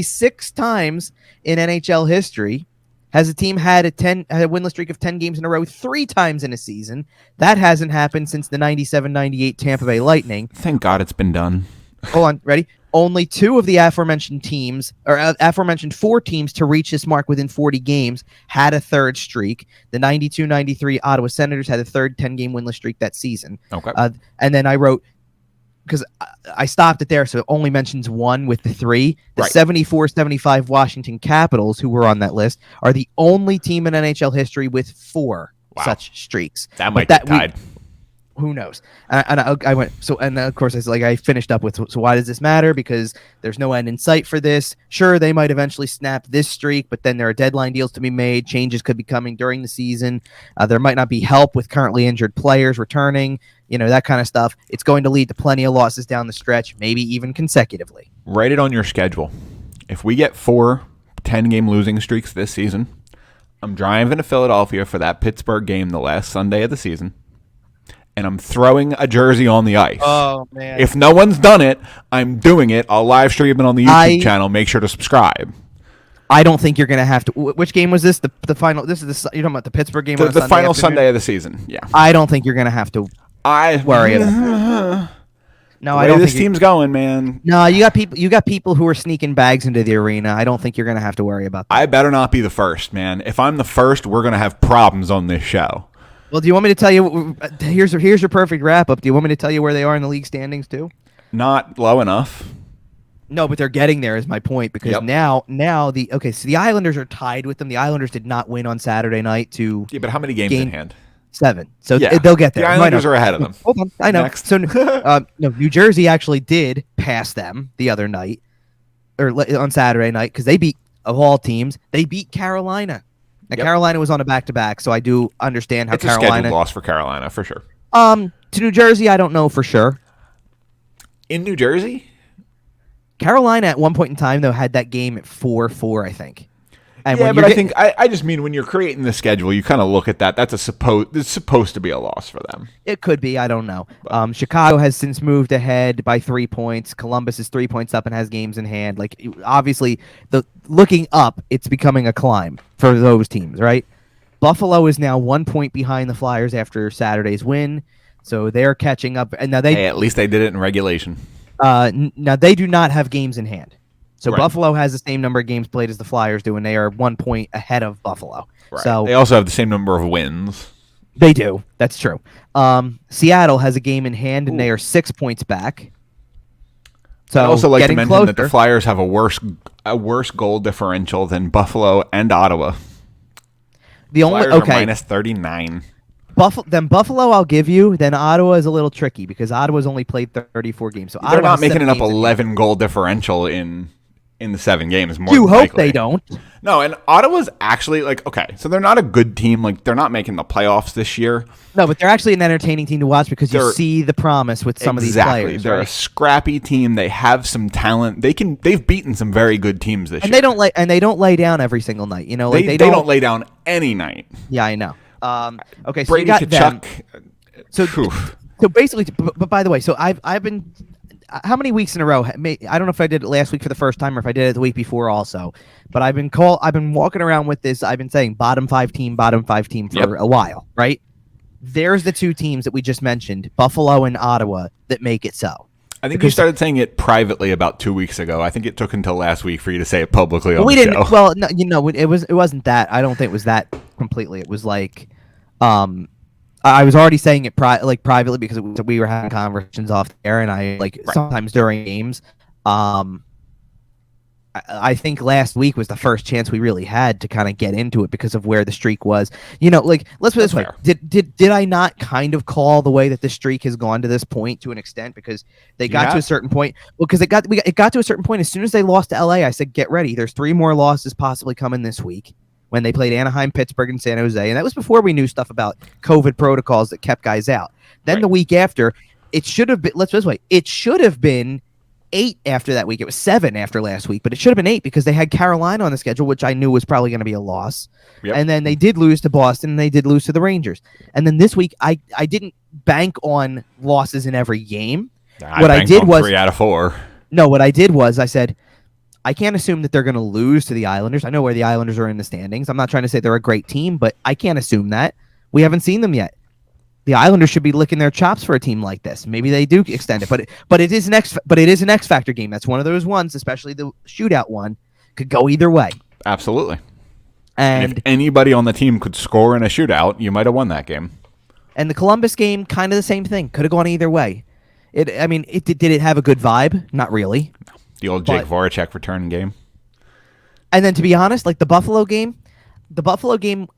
6 times in NHL history has a team had a winless streak of 10 games in a row 3 times in a season. That hasn't happened since the 97-98 Tampa Bay Lightning. Thank God it's been done. hold on, ready? Only 2 of the aforementioned teams, or aforementioned 4 teams to reach this mark within 40 games had a third streak. The 92-93 Ottawa Senators had a third 10-game winless streak that season. Okay. And then I wrote, because I stopped it there, so it only mentions 1 with the 3. The Right. 74-75 Washington Capitals, who were on that list, are the only team in NHL history with 4 such streaks. That might get tied. Who knows? And I went, so, and of course I finished up with, so why does this matter? Because there's no end in sight for this. Sure, they might eventually snap this streak, but then there are deadline deals to be made. Changes could be coming during the season. There might not be help with currently injured players returning, that kind of stuff. It's going to lead to plenty of losses down the stretch, maybe even consecutively. Write it on your schedule. If we get 4 10-game losing streaks this season, I'm driving to Philadelphia for that Pittsburgh game the last Sunday of the season, and I'm throwing a jersey on the ice. Oh, man. If no one's done it, I'm doing it. I'll live stream it on the YouTube channel. Make sure to subscribe. I don't think you're going to have to. Which game was this? The final. This is you're talking about the Pittsburgh game. The final afternoon? Sunday of the season. Yeah. I don't think you're going to have to worry about it. No, I don't think this team's going, man. No, you got people who are sneaking bags into the arena. I don't think you're going to have to worry about that. I better not be the first, man. If I'm the first, we're going to have problems on this show. Well, do you want me to tell you? Here's your perfect wrap up. Do you want me to tell you where they are in the league standings too? Not low enough. No, but they're getting there is my point, because now so the Islanders are tied with them. The Islanders did not win on Saturday night to but how many games in hand? 7. So they'll get there. The Islanders are ahead of them. Hold on, I know. Next. So New Jersey actually did pass them the other night, or on Saturday night, because they beat, of all teams, they beat Carolina. Now, Carolina was on a back-to-back, so I do understand how Carolina... It's a scheduled loss for Carolina, for sure. To New Jersey, I don't know for sure. In New Jersey? Carolina, at one point in time, though, had that game at 4-4, I think. And but I just mean when you're creating the schedule, you kind of look at that. It's supposed to be a loss for them. It could be. I don't know. Chicago has since moved ahead by 3 points. Columbus is 3 points up and has games in hand. Like, obviously, looking up, it's becoming a climb for those teams, right? Buffalo is now 1 point behind the Flyers after Saturday's win, so they're catching up. And now at least they did it in regulation. Now they do not have games in hand. So right. Buffalo has the same number of games played as the Flyers do, and they are 1 point ahead of Buffalo. Right. So they also have the same number of wins. They do. That's true. Seattle has a game in hand, and they are 6 points back. So I'd also like to mention closer. that the Flyers have a worse goal differential than Buffalo and Ottawa. Flyers are minus 39. Buffalo, I'll give you. Then Ottawa is a little tricky because Ottawa's only played 34 games. So they're not making it up 11 goal differential in the 7 games. More you hope likely. They don't. No, and Ottawa's actually so they're not a good team. Like, they're not making the playoffs this year. No, but they're actually an entertaining team to watch because you see the promise with some of these players. They're a scrappy team. They have some talent. They've beaten some very good teams this year. They don't lay down every single night. They don't lay down any night. Yeah, I know. Okay, so Brady you got Tkachuk. them. So basically, but by the way, so I've been how many weeks in a row? I don't know if I did it last week for the first time or if I did it the week before also. But I've been walking around with this. I've been saying bottom five team for a while, right? There's the 2 teams that we just mentioned, Buffalo and Ottawa, that make it so. I think you started saying it privately about 2 weeks ago. I think it took until last week for you to say it publicly on the show. Well, no, it wasn't that. I don't think it was that completely. It was like, I was already saying it privately because we were having conversations off air, and sometimes during games. I think last week was the first chance we really had to kind of get into it because of where the streak was. Let's put it this way. Did I not kind of call the way that the streak has gone to this point to an extent, because they got to a certain point? Well, because it got to a certain point as soon as they lost to LA, I said, get ready. There's 3 more losses possibly coming this week when they played Anaheim, Pittsburgh, and San Jose. And that was before we knew stuff about COVID protocols that kept guys out. Then the week after, it should have been, let's put it this way, it should have been 8 after that week. It was 7 after last week, but it should have been 8 because they had Carolina on the schedule, which I knew was probably going to be a loss. Yep. And then they did lose to Boston, and they did lose to the Rangers. And then this week, I didn't bank on losses in every game. What I did was 3 out of 4. No, what I did was I said, I can't assume that they're going to lose to the Islanders. I know where the Islanders are in the standings. I'm not trying to say they're a great team, but I can't assume that. We haven't seen them yet. the Islanders should be licking their chops for a team like this. Maybe they do extend it, but it is an X factor game. That's one of those ones, especially the shootout one, could go either way. Absolutely. And if anybody on the team could score in a shootout, you might have won that game. And the Columbus game, kind of the same thing. Could have gone either way. Did it have a good vibe? Not really. The old Jake Voracek return game. And then, to be honest, like the Buffalo game,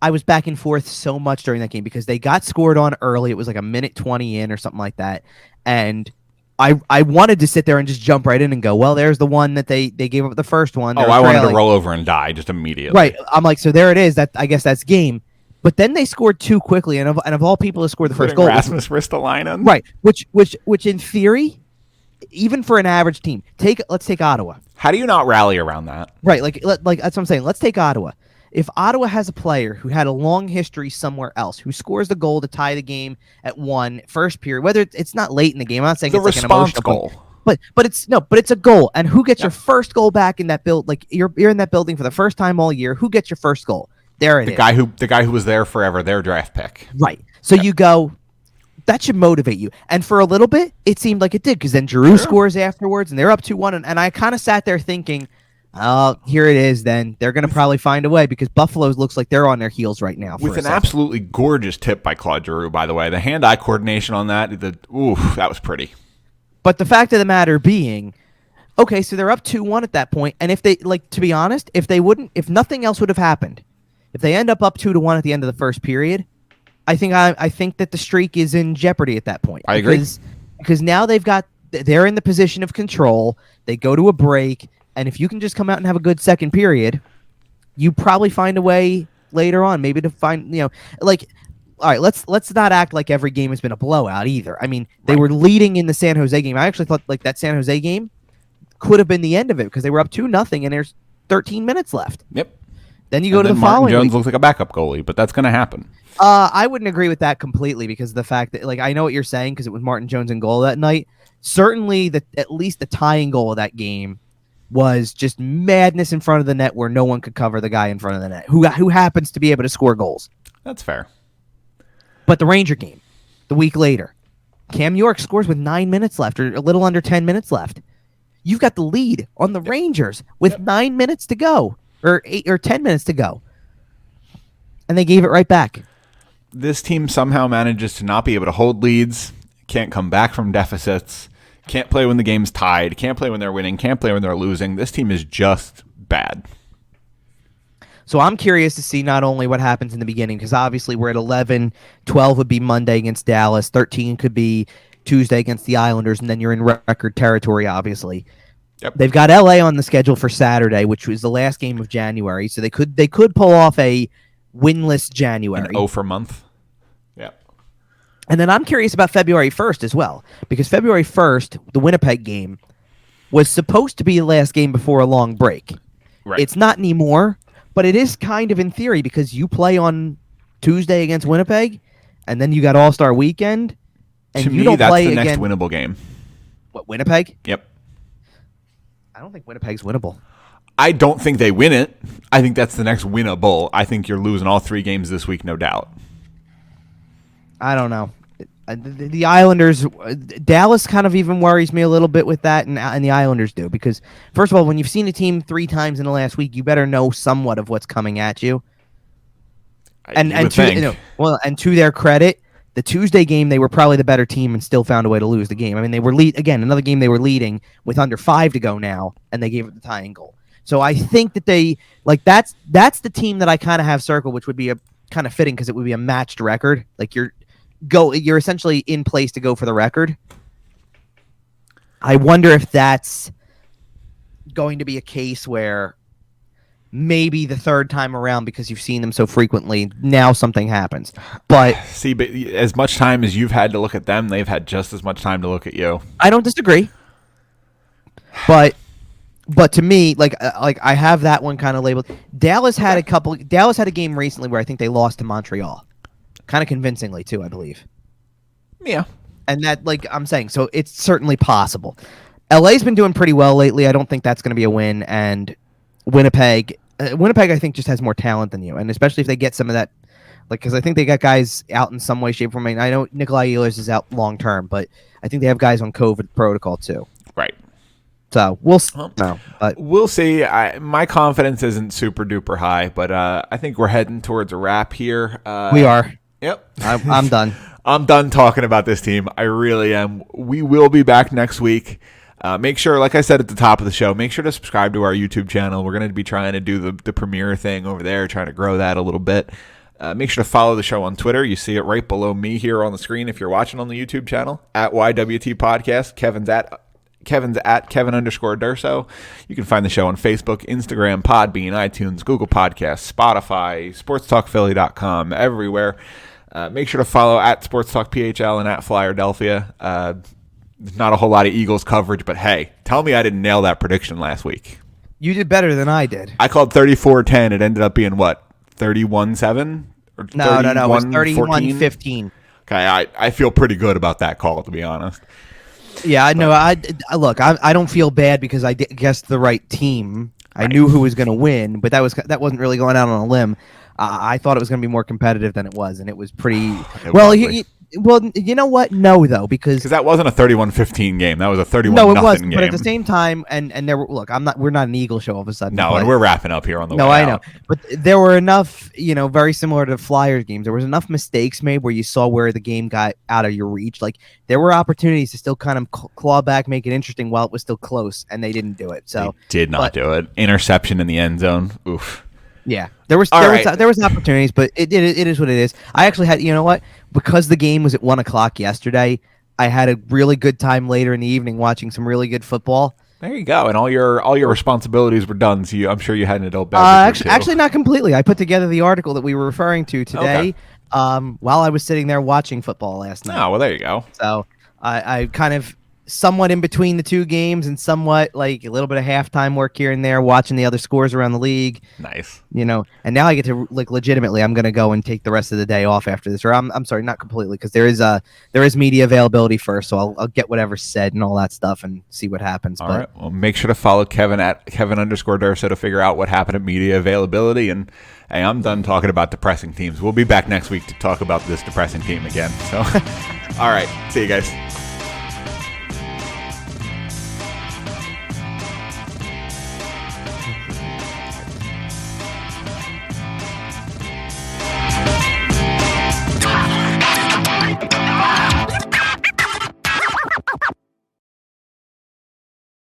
I was back and forth so much during that game because they got scored on early. It was like a minute 20 in or something like that. And I wanted to sit there and just jump right in and go, well, there's the one that they gave up the first one. I wanted to roll over and die just immediately. Right. I'm like, so there it is. I guess that's game. But then they scored too quickly, and of all people to score the first goal, Rasmus Ristolainen. Right, which in theory, even for an average team, let's take Ottawa. How do you not rally around that? Right, like that's what I'm saying. Let's take Ottawa. If Ottawa has a player who had a long history somewhere else, who scores the goal to tie the game at first period, whether it's not late in the game, I'm not saying it's like an emotional goal. But it's a goal, and who gets your first goal back in that build? Like you're in that building for the first time all year. Who gets your first goal? There it is. The guy who was there forever, their draft pick. Right. So you go, that should motivate you. And for a little bit, it seemed like it did, because then Giroux scores afterwards, and they're up 2-1. And I kind of sat there thinking, oh, here it is then. They're going to probably find a way, because Buffalo looks like they're on their heels right now. With an absolutely gorgeous tip by Claude Giroux, by the way. The hand-eye coordination on that, that was pretty. But the fact of the matter being, okay, so they're up 2-1 at that point, and if they, like, to be honest, if nothing else would have happened, if they end up 2-1 at the end of the first period, I think that the streak is in jeopardy at that point. I agree. Because now they're in the position of control. They go to a break, and if you can just come out and have a good second period, you probably find a way later on, maybe to find, like, all right, let's not act like every game has been a blowout either. I mean, they were leading in the San Jose game. I actually thought like that San Jose game could have been the end of it because they were up 2-0 and there's 13 minutes left. Yep. Then you go to the following Jones week. looks like a backup goalie, but that's going to happen. I wouldn't agree with that completely because of the fact that, like, I know what you're saying because it was Martin Jones in goal that night. Certainly, at least the tying goal of that game was just madness in front of the net where no one could cover the guy in front of the net who happens to be able to score goals. That's fair. But the Ranger game, the week later, Cam York scores with 9 minutes left or a little under 10 minutes left. You've got the lead on the Rangers with 9 minutes to go. Or 8 or 10 minutes to go. And they gave it right back. This team somehow manages to not be able to hold leads, can't come back from deficits, can't play when the game's tied, can't play when they're winning, can't play when they're losing. This team is just bad. So I'm curious to see not only what happens in the beginning, because obviously we're at 11, 12 would be Monday against Dallas, 13 could be Tuesday against the Islanders, and then you're in record territory, obviously. Yep. They've got LA on the schedule for Saturday, which was the last game of January, so they could pull off a winless January. An O for month. Yep. And then I'm curious about February 1st as well, because February 1st, the Winnipeg game, was supposed to be the last game before a long break. Right. It's not anymore, but it is kind of in theory because you play on Tuesday against Winnipeg, and then you got All-Star Weekend, and to you me, don't that's play the next again. winnable game. What, Winnipeg? Yep. I don't think Winnipeg's winnable. I don't think they win it. I think that's the next winnable. I think you're losing all 3 games this week, no doubt. I don't know. The Islanders, Dallas kind of even worries me a little bit with that, and the Islanders do. Because, first of all, when you've seen a team 3 times in the last week, you better know somewhat of what's coming at you. And to their credit, the Tuesday game, they were probably the better team and still found a way to lose the game. I mean, they were another game they were leading with under 5 to go now, and they gave it the tying goal. So I think that that's the team that I kind of have circled, which would be a kind of fitting because it would be a matched record. Like you're essentially in place to go for the record. I wonder if that's going to be a case where maybe the third time around, because you've seen them so frequently, now something happens. But as much time as you've had to look at them, they've had just as much time to look at you. I don't disagree. But to me, like I have that one kind of labeled. Dallas had a game recently where I think they lost to Montreal, kind of convincingly too, I believe. Yeah, and that, like I'm saying, so it's certainly possible. LA's been doing pretty well lately. I don't think that's going to be a win, and Winnipeg, I think, just has more talent than you, and especially if they get some of that Like, because I think they got guys out in some way, shape, or form. I know Nikolai Ehlers is out long term, but I think they have guys on COVID protocol too. Right. So we'll no, but we'll see. My confidence isn't super duper high, but I think we're heading towards a wrap here. We are. Yep. I'm done. I'm done talking about this team. I really am. We will be back next week. Make sure, like I said at the top of the show, make sure to subscribe to our YouTube channel. We're going to be trying to do the premiere thing over there, trying to grow that a little bit. Make sure to follow the show on Twitter. You see it right below me here on the screen if you're watching on the YouTube channel, at YWT Podcast. Kevin's at Kevin_Durso. You can find the show on Facebook, Instagram, Podbean, iTunes, Google Podcasts, Spotify, SportsTalkPhilly.com, everywhere. Make sure to follow at SportsTalkPHL and at Flyerdelphia. Not a whole lot of Eagles coverage, but hey, tell me I didn't nail that prediction last week. You did better than I did. I called 34-10. It ended up being what? 31-7? No. It was 31-15. Okay, I feel pretty good about that call, to be honest. Yeah, I know. I look. I don't feel bad because I guessed the right team. I knew who was going to win, but that wasn't really going out on a limb. I thought it was going to be more competitive than it was, and it was pretty. Well, you know what? No, though, because that wasn't a 31-15 game. That was a 31-0 no, it was. game. But at the same time, and there were, look, we're not an Eagle show all of a sudden. No, and we're wrapping up here on the way. No, I know, out. but there were enough, very similar to Flyers games. There was enough mistakes made where you saw where the game got out of your reach. Like there were opportunities to still kind of claw back, make it interesting while it was still close, and they didn't do it. So they did not do it. Interception in the end zone. Oof. Yeah, there was opportunities, but it is what it is. I actually had, you know what? Because the game was at 1:00 yesterday, I had a really good time later in the evening watching some really good football. There you go, and all your responsibilities were done. So I'm sure you had an adult beverage. Actually, not completely. I put together the article that we were referring to today, while I was sitting there watching football last night. Oh well, there you go. So I kind of somewhat in between the two games and somewhat like a little bit of halftime work here and there, watching the other scores around the league. Nice. And now I get to legitimately, I'm going to go and take the rest of the day off after this, or I'm sorry, not completely, because there is media availability first, so I'll get whatever's said and all that stuff and see what happens. All right. Well, make sure to follow Kevin at Kevin_Durso to figure out what happened at media availability. And hey, I'm done talking about depressing teams. We'll be back next week to talk about this depressing team again. So, all right. See you guys.